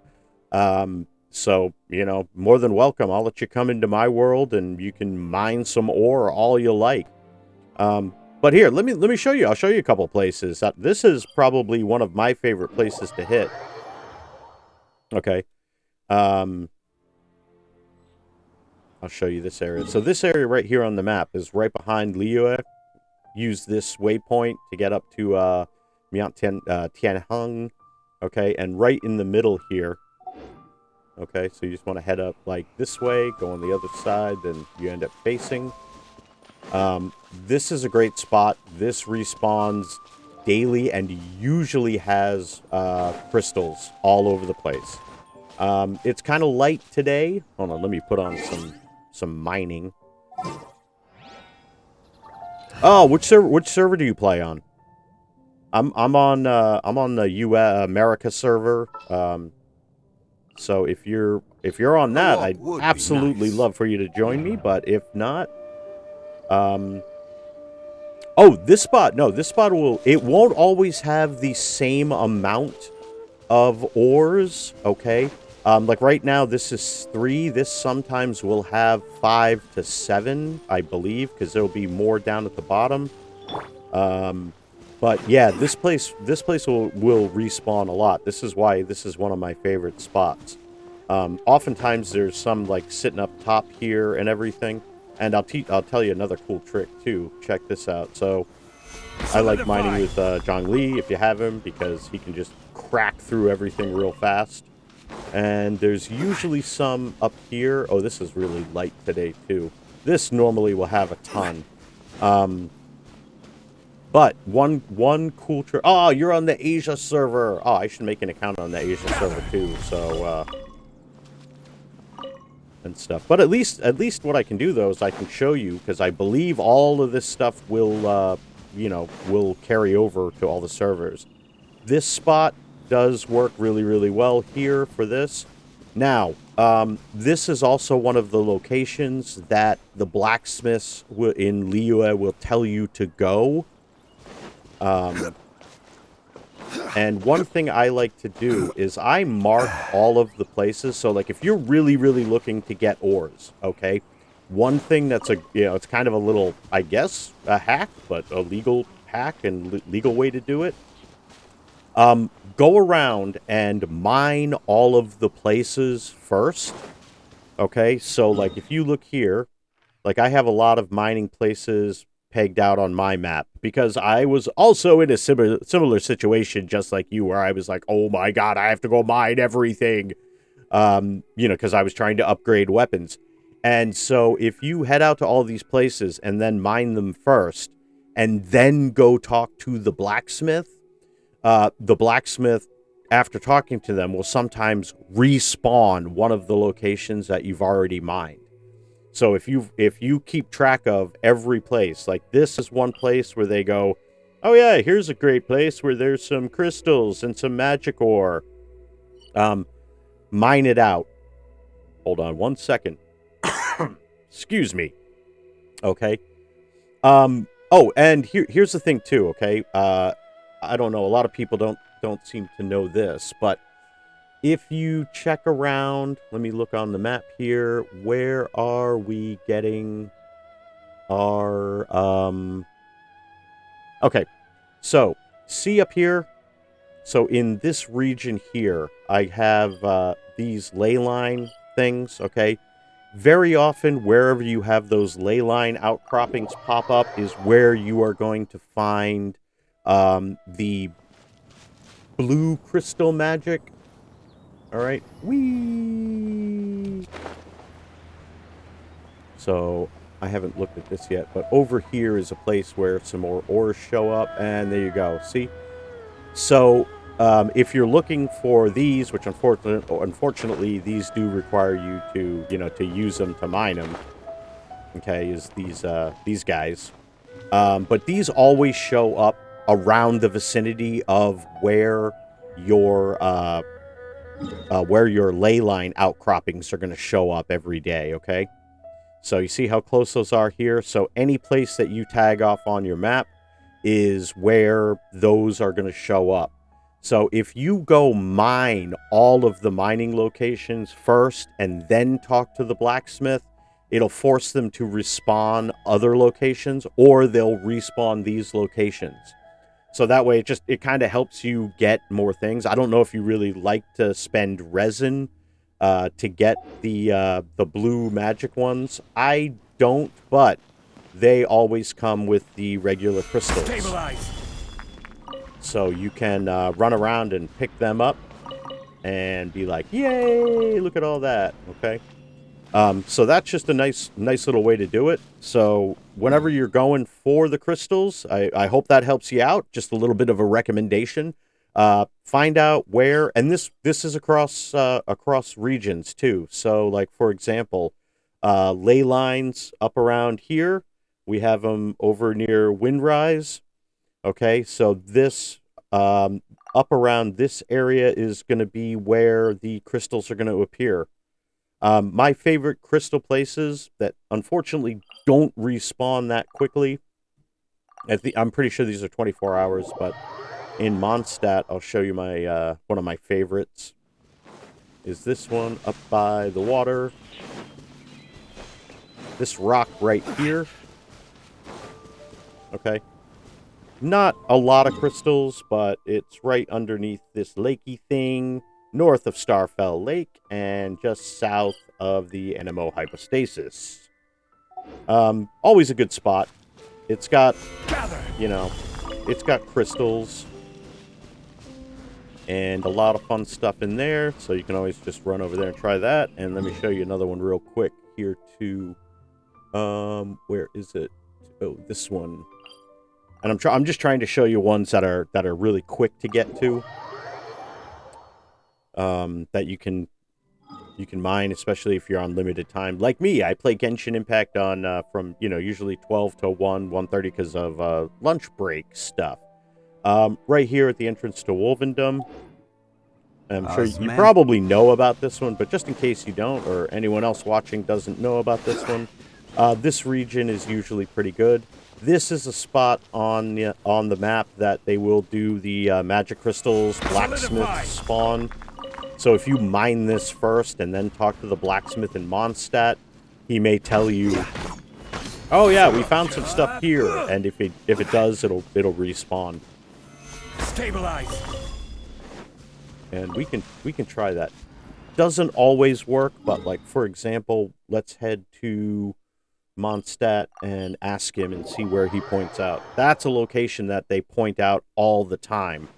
So, you know, more than welcome. I'll let you come into my world and you can mine some ore all you like. But here, let me show you. I'll show you a couple places. This is probably one of my favorite places to hit. Okay. Um, I'll show you this area. So this area right here on the map is right behind Liyue. Use this waypoint to get up to Tianheng. Okay, and right in the middle here. Okay, so you just want to head up like this way, go on the other side, then you end up facing. This is a great spot. This respawns daily and usually has crystals all over the place. It's kind of light today. Hold on, let me put on some mining. Oh, which server do you play on? I'm on the US America server. So if you're on that, I'd absolutely love for you to join me. But if not, Oh, this spot. No, this spot will... It won't always have the same amount of ores, okay? Like right now, this is 3. This sometimes will have 5 to 7, I believe, because there'll be more down at the bottom. But yeah, this place will respawn a lot. This is why this is one of my favorite spots. Oftentimes there's some like sitting up top here and everything. And I'll tell you another cool trick too. Check this out. So I like mining with John Lee if you have him, because he can just crack through everything real fast. And there's usually some up here. Oh, this is really light today too. This normally will have a ton. But one cool trick. Oh, you're on the Asia server. Oh, I should make an account on the Asia server too. So and stuff. But at least what I can do though is I can show you, because I believe all of this stuff will you know, will carry over to all the servers. This spot does work really, really well here for this. Now, this is also one of the locations that the blacksmiths in Liyue will tell you to go. And one thing I like to do is I mark all of the places. So, like, if you're really, really looking to get ores, okay, one thing that's it's kind of a little, I guess, a hack, but a legal hack and legal way to do it. Go around and mine all of the places first. Okay, so like if you look here, like I have a lot of mining places pegged out on my map, because I was also in a similar situation just like you, where I was like, oh my god, I have to go mine everything. You know, because I was trying to upgrade weapons. And so if you head out to all these places and then mine them first, and then go talk to the blacksmith, after talking to them, will sometimes respawn one of the locations that you've already mined. So if you keep track of every place, like this is one place where they go, oh yeah, here's a great place where there's some crystals and some magic ore. Mine it out. Hold on one second. Excuse me. Okay. Oh, and here's the thing too, okay? I don't know, a lot of people don't seem to know this, but if you check around, let me look on the map here. Where are we getting our okay. So, see up here? So in this region here, I have these ley line things, okay? Very often, wherever you have those ley line outcroppings pop up is where you are going to find the blue crystal magic. All right. Whee! So, I haven't looked at this yet, but over here is a place where some more ores show up, and there you go. See? So, if you're looking for these, which unfortunately these do require you to, you know, to use them to mine them. Okay, is these guys. But these always show up around the vicinity of where your ley line outcroppings are going to show up every day. Okay, so you see how close those are here. So any place that you tag off on your map is where those are going to show up. So if you go mine all of the mining locations first and then talk to the blacksmith, it'll force them to respawn other locations, or they'll respawn these locations. So that way it kind of helps you get more things. I don't know if you really like to spend resin to get the blue magic ones. I don't, but they always come with the regular crystals. Stabilize. So you can run around and pick them up and be like, yay, look at all that, okay? So that's just a nice little way to do it. So whenever you're going for the crystals, I hope that helps you out. Just a little bit of a recommendation. Find out where, and this is across regions too. So like, for example, ley lines up around here, we have them over near Windrise. Okay, so this up around this area is going to be where the crystals are going to appear. My favorite crystal places that unfortunately don't respawn that quickly I'm pretty sure these are 24 hours, but in Mondstadt, I'll show you my one of my favorites. Is this one up by the water? This rock right here. Okay. Not a lot of crystals, but it's right underneath this lakey thing, north of Starfell Lake, and just south of the NMO Hypostasis. Always a good spot. It's got, you know, it's got crystals and a lot of fun stuff in there, so you can always just run over there and try that. And let me show you another one real quick here too. Where is it? Oh, this one. And I'm just trying to show you ones that are really quick to get to. That you can mine, especially if you're on limited time. Like me, I play Genshin Impact on from usually 12 to 1:30 because of lunch break stuff. Right here at the entrance to Wolvendom. I'm sure you probably know about this one, but just in case you don't, or anyone else watching doesn't know about this one, this region is usually pretty good. This is a spot on the map that they will do the magic crystals blacksmith spawn. So if you mine this first and then talk to the blacksmith in Mondstadt, he may tell you, "Oh yeah, we found some stuff here," and if it does, it'll respawn. Stabilize. And we can try that. Doesn't always work, but like for example, let's head to Mondstadt and ask him and see where he points out. That's a location that they point out all the time.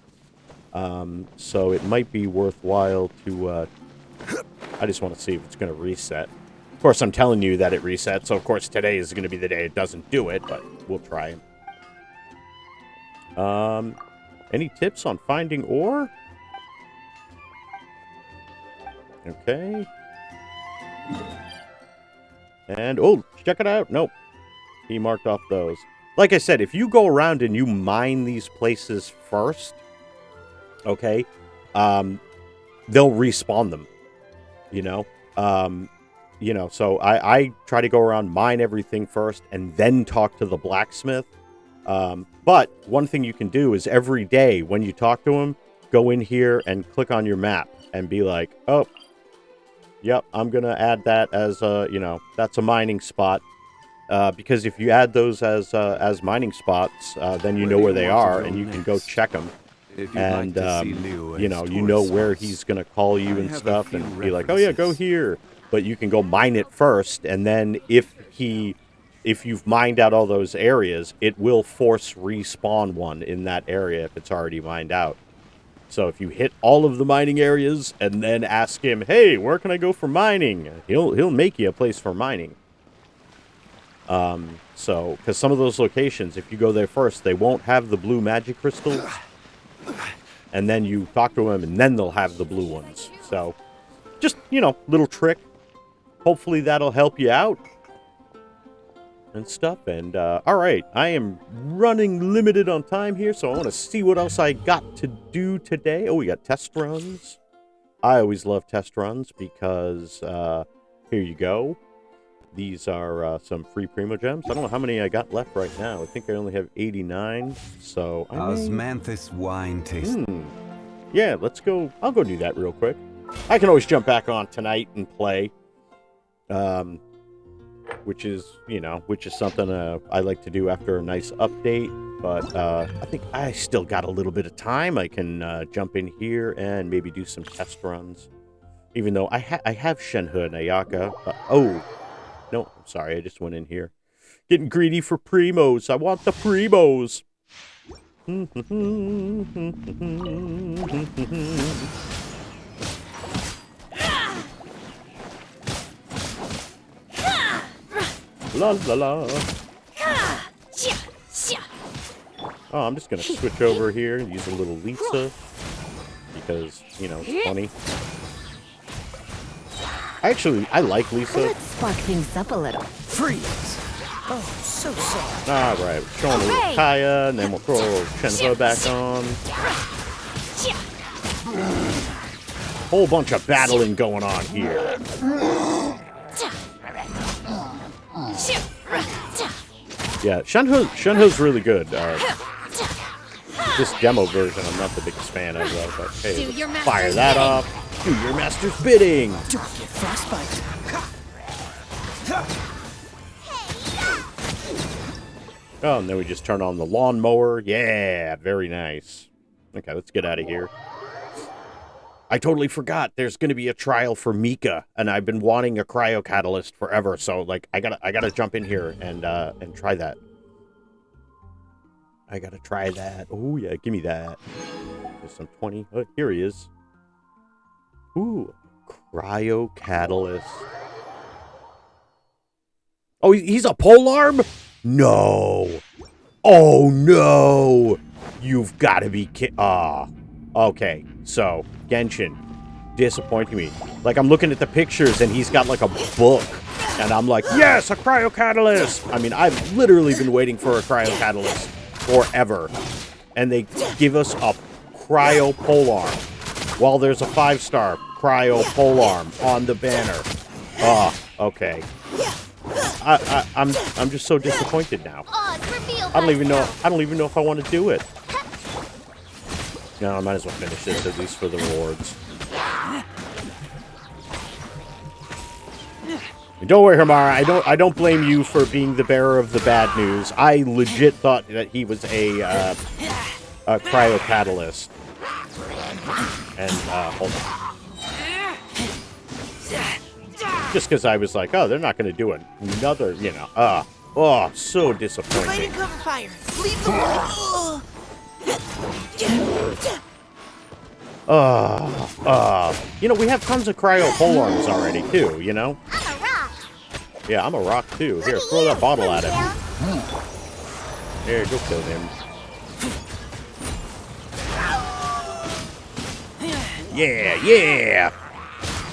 So it might be worthwhile to, I just want to see if it's going to reset. Of course, I'm telling you that it resets, so of course today is going to be the day it doesn't do it, but we'll try it. Any tips on finding ore? Okay. And, oh, check it out. Nope. He marked off those. Like I said, if you go around and you mine these places first, okay, they'll respawn them, so I try to go around, mine everything first, and then talk to the blacksmith. But one thing you can do is every day when you talk to him, go in here and click on your map and be like, oh, yep, I'm going to add that as, that's a mining spot. Because if you add those as mining spots, then you know where they are and you can go check them. And, you know where he's going to call you and stuff and be like, oh yeah, go here. But you can go mine it first, and then if you've mined out all those areas, it will force respawn one in that area if it's already mined out. So if you hit all of the mining areas and then ask him, hey, where can I go for mining? He'll make you a place for mining. Because some of those locations, if you go there first, they won't have the blue magic crystals. And then you talk to them, and then they'll have the blue ones. So, just, little trick. Hopefully that'll help you out. And stuff. And, alright, I am running limited on time here, so I want to see what else I got to do today. Oh, we got test runs. I always love test runs because, here you go. These are some free Primo Gems. I don't know how many I got left right now. I think I only have 89, so Osmanthus wine taste. Yeah, let's go. I'll go do that real quick. I can always jump back on tonight and play. Which is something I like to do after a nice update. But I think I still got a little bit of time. I can jump in here and maybe do some test runs. Even though I have Shenhe and Ayaka. No, I'm sorry, I just went in here. Getting greedy for Primos. I want the Primos. La la la. Oh, I'm just gonna switch over here and use a little Lisa. Because, it's funny. I like Lisa. Let's spark things up a little. Freeze! Oh, so sorry. Alright, showing a little Kaya, and then we'll throw Shenhe back on. Whole bunch of battling going on here. Yeah, Shenhe's really good. This demo version I'm not the biggest fan of, though. But hey, fire that off. Do your master's bidding. Don't get frostbite. Oh, and then we just turn on the lawnmower. Yeah, very nice. Okay, let's get out of here. I totally forgot there's going to be a trial for Mika, and I've been wanting a cryo catalyst forever. So, like, I gotta jump in here and try that. I gotta try that. Oh yeah, give me that. There's some 20. Oh, here he is. Ooh, cryo catalyst. Oh, he's a polearm? No. Oh no. You've got to be kidding. Okay. So, Genshin, disappointing me. Like, I'm looking at the pictures, and he's got, like, a book. And I'm like, yes, a cryo catalyst. I mean, I've literally been waiting for a cryo catalyst forever. And they give us a cryo polearm. While there's a 5-star cryo polearm on the banner. Okay. I'm just so disappointed now. I don't even know if I want to do it. No, I might as well finish this, at least for the rewards. And don't worry, Hamara, I don't blame you for being the bearer of the bad news. I legit thought that he was a cryo catalyst. And hold on. Just because I was like, oh, they're not going to do another, you know. Oh, so disappointing. Lighting cover fire. Leave the wall. You know, we have tons of cryo polearms already, too, you know? I'm a rock. Yeah, I'm a rock, too. Here, throw that bottle at him. Here, go kill him. Yeah!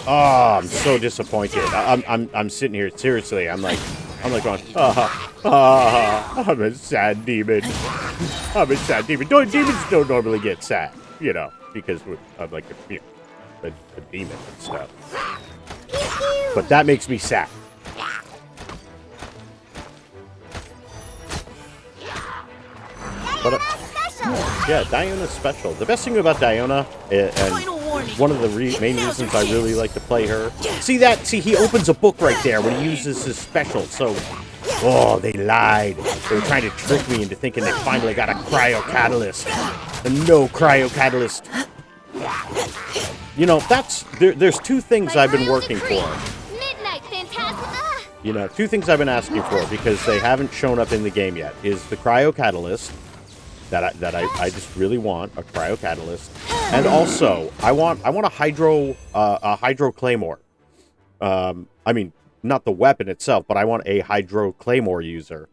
Oh, I'm so disappointed. I'm sitting here, seriously, I'm like going, I'm a sad demon. I'm a sad demon. Demons don't normally get sad, you know, because I'm like a demon and stuff. But that makes me sad. But yeah, Diona's special. The best thing about Diona, and one of the main reasons I really like to play her. See, he opens a book right there when he uses his special. So, oh, they lied. They were trying to trick me into thinking they finally got a cryo catalyst. And no cryo catalyst. You know, there's two things I've been working for. Midnight, fantastic. You know, two things I've been asking for because they haven't shown up in the game yet. Is the cryo catalyst that I just really want, a cryo catalyst. And also, I want a hydro claymore. I mean, not the weapon itself, but I want a hydro claymore user.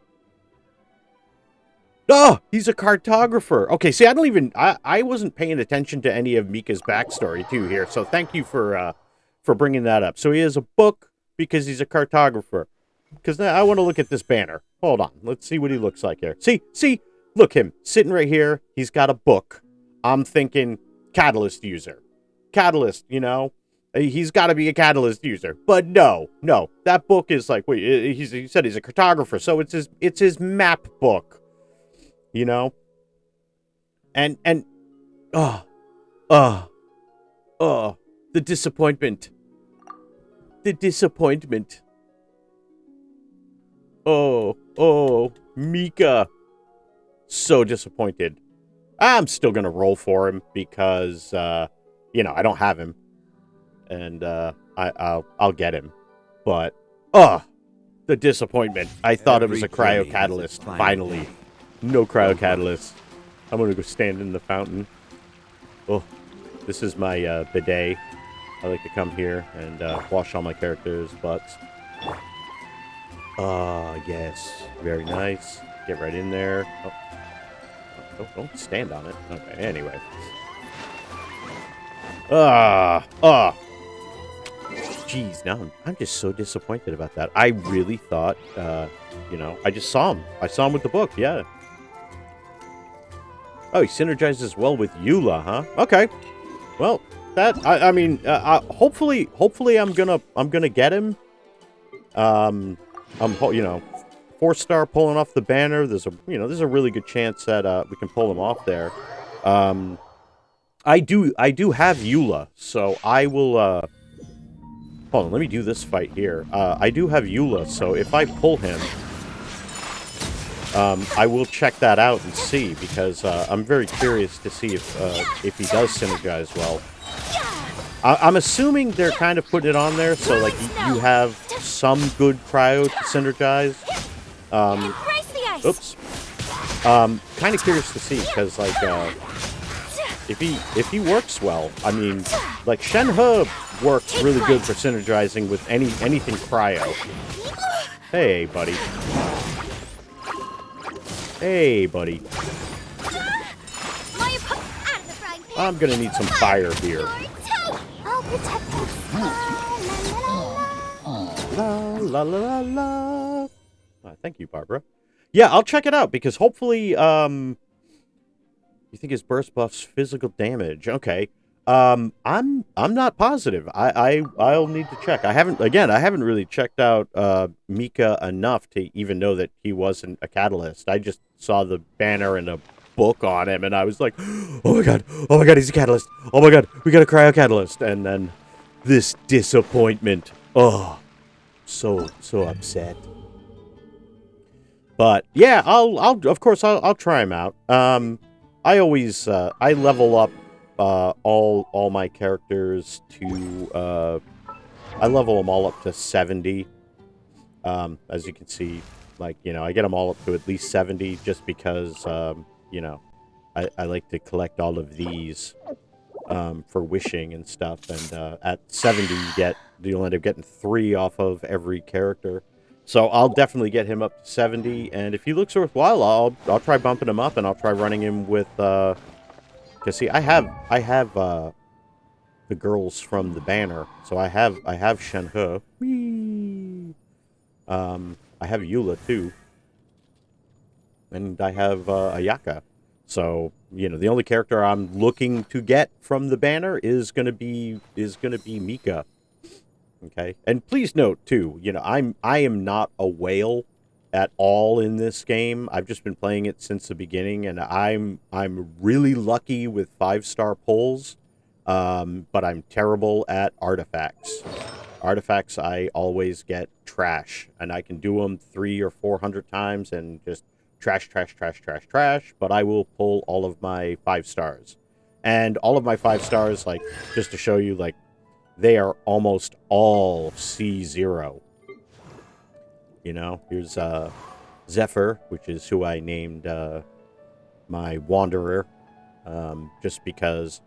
Oh, he's a cartographer. Okay, see, I wasn't paying attention to any of Mika's backstory too here. So thank you for bringing that up. So he has a book because he's a cartographer. Because I want to look at this banner. Hold on, let's see what he looks like here. See, look him sitting right here. He's got a book. I'm thinking catalyst user. Catalyst, you know? He's got to be a catalyst user. But no. That book is like, wait, he said he's a cartographer, so it's his map book. You know? And the disappointment. The disappointment. Oh, Mika. So disappointed. I'm still gonna roll for him because you know, I don't have him, and I'll get him. But the disappointment. I thought it was a cryo catalyst. Finally, no cryo catalyst. I'm gonna go stand in the fountain. Oh, this is my bidet. I like to come here and wash all my characters' butts. Yes, very nice. Get right in there. Oh, don't stand on it. Okay, anyway. Jeez, now I'm just so disappointed about that. I really thought, you know, I just saw him. I saw him with the book, yeah. Oh, he synergizes well with Eula, huh? Okay. Well, that, I mean, hopefully I'm gonna get him. You know, 4-star pulling off the banner. There's a really good chance that we can pull him off there. I do have Eula, so I will hold on, let me do this fight here. I do have Eula, so if I pull him, I will check that out and see, because I'm very curious to see if he does synergize well. I'm assuming they're kind of putting it on there, so like you have some good cryo to synergize. Oops. Kind of curious to see, because like if he works well, I mean, like Shenhe works really good for synergizing with anything cryo. Hey, buddy. Hey, buddy. I'm gonna need some fire here. I'll protect us. La la la la. Thank you, Barbara. Yeah, I'll check it out, because hopefully, you think his burst buffs physical damage? Okay. I'm not positive. I'll need to check. I haven't really checked out Mika enough to even know that he wasn't a catalyst. I just saw the banner and a book on him, and I was like, oh my god, he's a catalyst. Oh my god, we got a cryo catalyst. And then this disappointment. Oh, so upset. But yeah, of course I'll try him out. I always I level up all my characters to I level them all up to 70. As you can see, like, I get them all up to at least 70, just because I like to collect all of these for wishing and stuff. And at 70, you'll end up getting 3 off of every character. So I'll definitely get him up to 70, and if he looks worthwhile, I'll try bumping him up, and I'll try running him with cause see, I have the girls from the banner, so I have Shenhe. Whee! I have Eula too, and I have Ayaka. So the only character I'm looking to get from the banner is gonna be Mika. Okay, and please note too, I am not a whale at all in this game. I've just been playing it since the beginning, and I'm really lucky with 5-star pulls, but I'm terrible at artifacts. Artifacts, I always get trash, and I can do them 300 or 400 times and just trash. But I will pull all of my 5 stars, and all of my 5 stars, like, just to show you, like, they are almost all C0. Here's Zephyr, which is who I named my Wanderer, just because.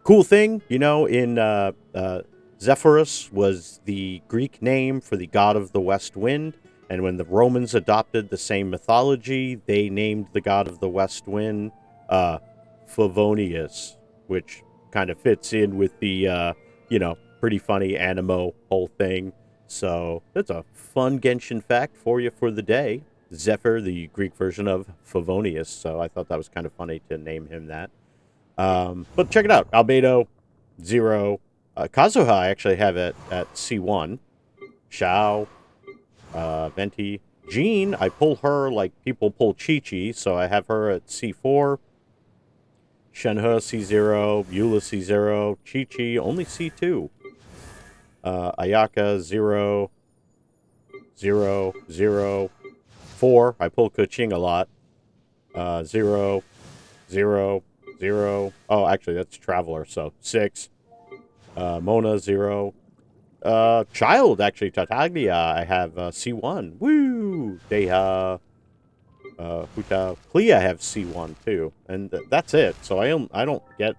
Cool thing, in Zephyrus was the Greek name for the god of the west wind, and when the Romans adopted the same mythology, they named the god of the west wind Favonius, which kind of fits in with the pretty funny animo whole thing. So that's a fun Genshin fact for you for the day. Zephyr, the Greek version of Favonius. So I thought that was kind of funny to name him that. But check it out. Albedo, 0. Kazuha, I actually have it at C1. Xiao, Venti. Jean, I pull her like people pull Chi-Chi, so I have her at C4. Shenhe, C0. Eula, C0. Chi-Chi, only C2. Ayaka, 0, 0, 0, 4. I pull Kuching a lot. 0, 0, 0. Oh, actually, that's Traveler, so 6. Mona, 0. Child, actually, Tartaglia, I have C1. Woo! Deha, Huta, Clea, I have C1 too. And that's it. So I don't get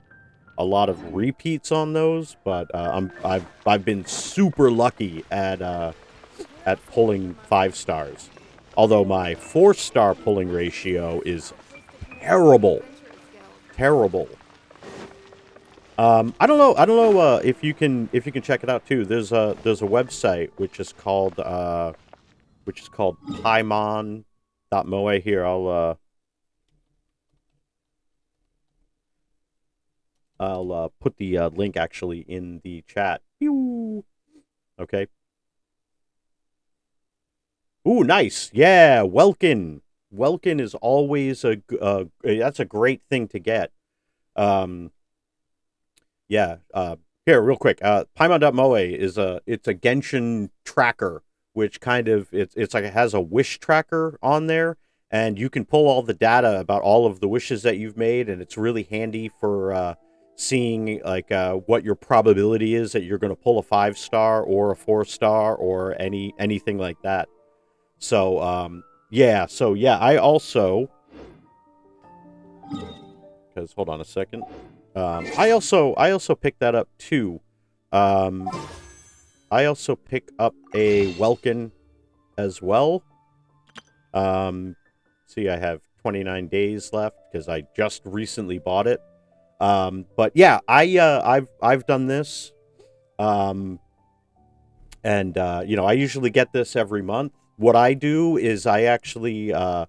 a lot of repeats on those, but I've been super lucky at pulling 5 stars. Although my 4-star pulling ratio is terrible. Terrible. I don't know if you can check it out too. There's a website which is called Paimon.moe. Here, I'll put the link actually in the chat. Pew! Okay. Ooh, nice. Yeah, Welkin. Welkin is always that's a great thing to get. Um, yeah. Here, real quick. Paimon.moe it's a Genshin tracker, which kind of it's like it has a wish tracker on there, and you can pull all the data about all of the wishes that you've made, and it's really handy for seeing like what your probability is that you're going to pull a 5-star or a 4-star or anything like that. So yeah, I also, because hold on a second. I also picked that up too. I also pick up a Welkin as well. See, I have 29 days left because I just recently bought it. But yeah, I've done this. And I usually get this every month. What I do is I actually I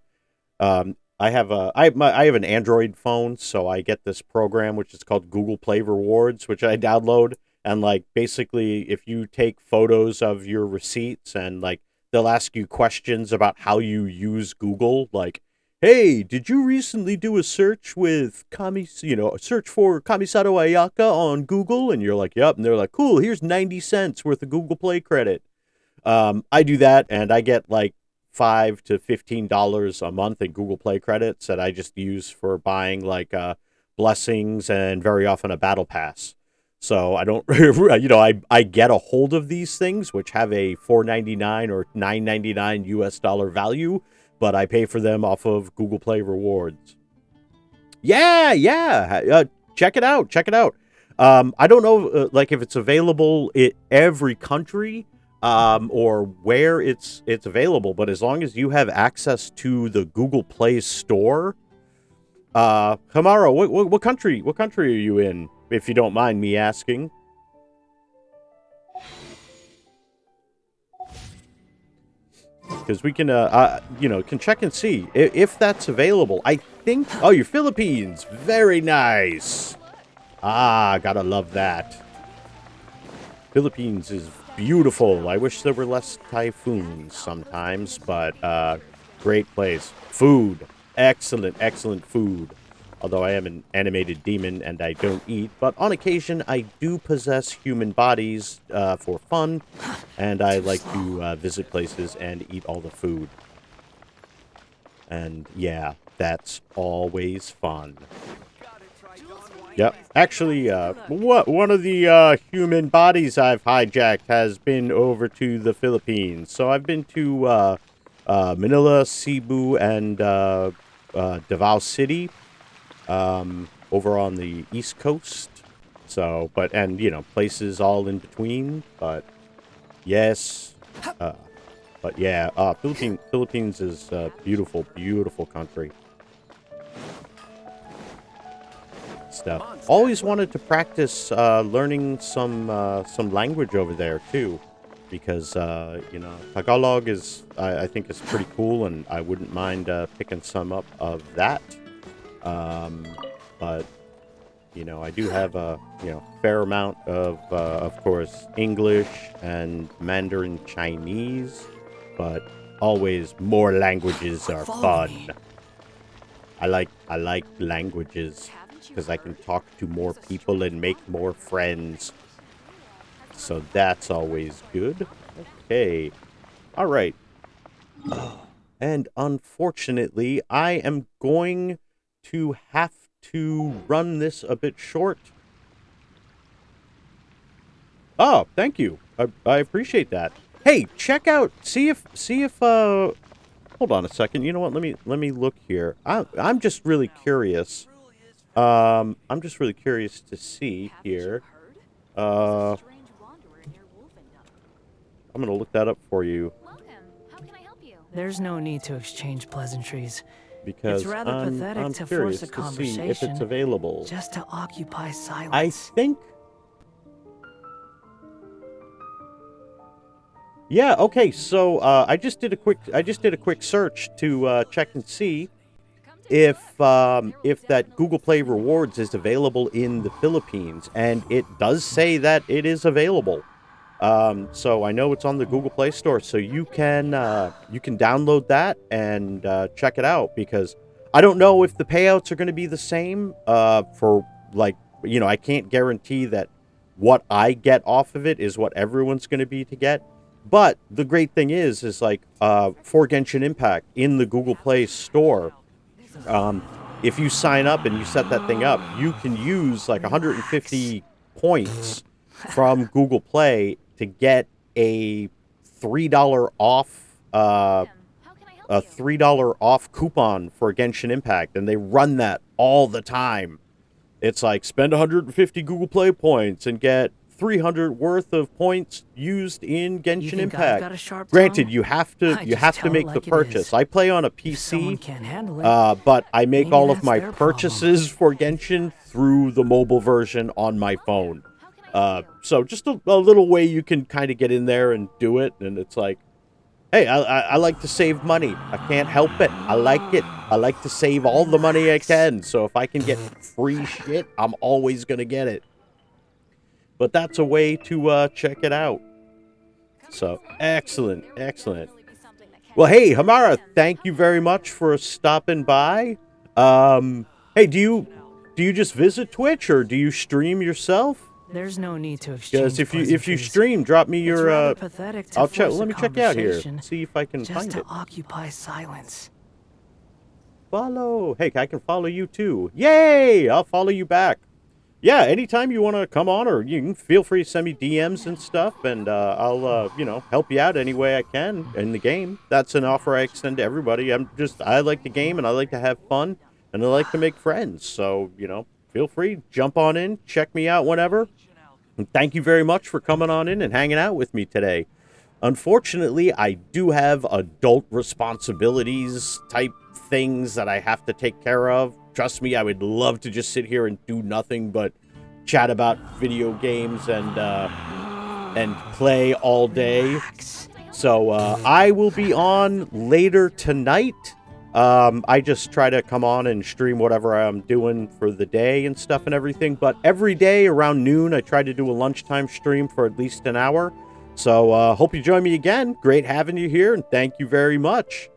have an Android phone, so I get this program which is called Google Play Rewards, which I download, and like basically if you take photos of your receipts and like they'll ask you questions about how you use Google, like, hey, did you recently do a search with search for Kamisato Ayaka on Google? And you're like, yep. And they're like, cool, here's 90 cents worth of Google Play credit. I do that, and I get like $5 to $15 a month in Google Play credits that I just use for buying like blessings and very often a battle pass. So I don't, I get a hold of these things which have a $4.99 or $9.99 US dollar value, but I pay for them off of Google Play Rewards. Yeah. Check it out. I don't know, like if it's available in every country. Or where it's available, but as long as you have access to the Google Play Store, Hamara, what country are you in, if you don't mind me asking? Because we can, can check and see if that's available. I think. Oh, you're Philippines. Very nice. Ah, gotta love that. Philippines is beautiful. I wish there were less typhoons sometimes, but great place. Food. Excellent food. Although I am an animated demon and I don't eat, but on occasion I do possess human bodies for fun, and I like to visit places and eat all the food. And yeah, that's always fun. Yep. Actually, one of the human bodies I've hijacked has been over to the Philippines. So I've been to Manila, Cebu, and Davao City, over on the East Coast. So, and places all in between. But yes, but yeah, Philippines is a beautiful country. Stuff. Always wanted to practice learning some language over there too, because Tagalog is I think is pretty cool, and I wouldn't mind picking some up of that. But I do have a fair amount of course English and Mandarin Chinese, but always more languages are fun. I like languages, because I can talk to more people and make more friends. So that's always good. Okay. All right. And unfortunately, I am going to have to run this a bit short. Oh, thank you. I appreciate that. Hey, check out, see if hold on a second. You know what? Let me look here. I'm just really curious. I'm just really curious to see here. I'm gonna look that up for you. There's no need to exchange pleasantries. Because it's rather pathetic I'm to curious force a to conversation see if it's available. Just to occupy silence. I think. Yeah. Okay. So I just did a quick search to check and see if that Google Play Rewards is available in the Philippines, and it does say that it is available. So I know it's on the Google Play Store, so you can download that and check it out, because I don't know if the payouts are going to be the same for, like, I can't guarantee that what I get off of it is what everyone's going to be to get. But the great thing is like for Genshin Impact in the Google Play Store, if you sign up and you set that thing up, you can use like 150 points from Google Play to get a $3 off coupon for Genshin Impact, and they run that all the time. It's like spend 150 Google Play points and get 300 worth of points used in Genshin Impact. Granted, you have to make the purchase. I play on a PC, but I make all of my purchases for Genshin through the mobile version on my phone. So just a little way you can kind of get in there and do it, and it's like, hey, I like to save money. I can't help it. I like it. I like to save all the money I can. So if I can get free shit, I'm always going to get it. But that's a way to check it out. So, excellent, excellent. Well, hey, Hamara, thank you very much for stopping by. Hey, do you just visit Twitch, or do you stream yourself? There's no need to exchange. Because if you stream, drop me your. I'll check. Let me check out here. See if I can find it. Just to occupy silence. Follow. Hey, I can follow you too. Yay! I'll follow you back. Yeah, anytime you want to come on, or you can feel free to send me DMs and stuff, and I'll help you out any way I can in the game. That's an offer I extend to everybody. I like the game, and I like to have fun, and I like to make friends. So feel free, jump on in, check me out whenever. And thank you very much for coming on in and hanging out with me today. Unfortunately, I do have adult responsibilities type things that I have to take care of. Trust me, I would love to just sit here and do nothing but chat about video games and play all day. So I will be on later tonight. I just try to come on and stream whatever I'm doing for the day and stuff and everything. But every day around noon, I try to do a lunchtime stream for at least an hour. So hope you join me again. Great having you here, and thank you very much.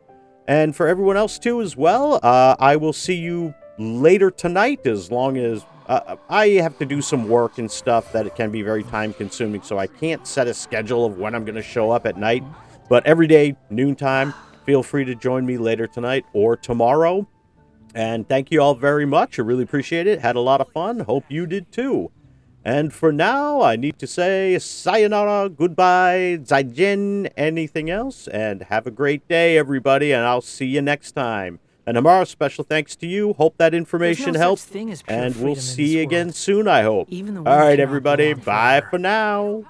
And for everyone else too as well, I will see you later tonight, as long as I have to do some work and stuff that it can be very time consuming, so I can't set a schedule of when I'm going to show up at night. But every day, noontime, feel free to join me later tonight or tomorrow. And thank you all very much. I really appreciate it. Had a lot of fun. Hope you did too. And for now, I need to say sayonara, goodbye, zaijin, anything else, and have a great day, everybody, and I'll see you next time. And Amara, special thanks to you. Hope that information helped, and we'll see you again soon, I hope. All right, everybody, bye for now.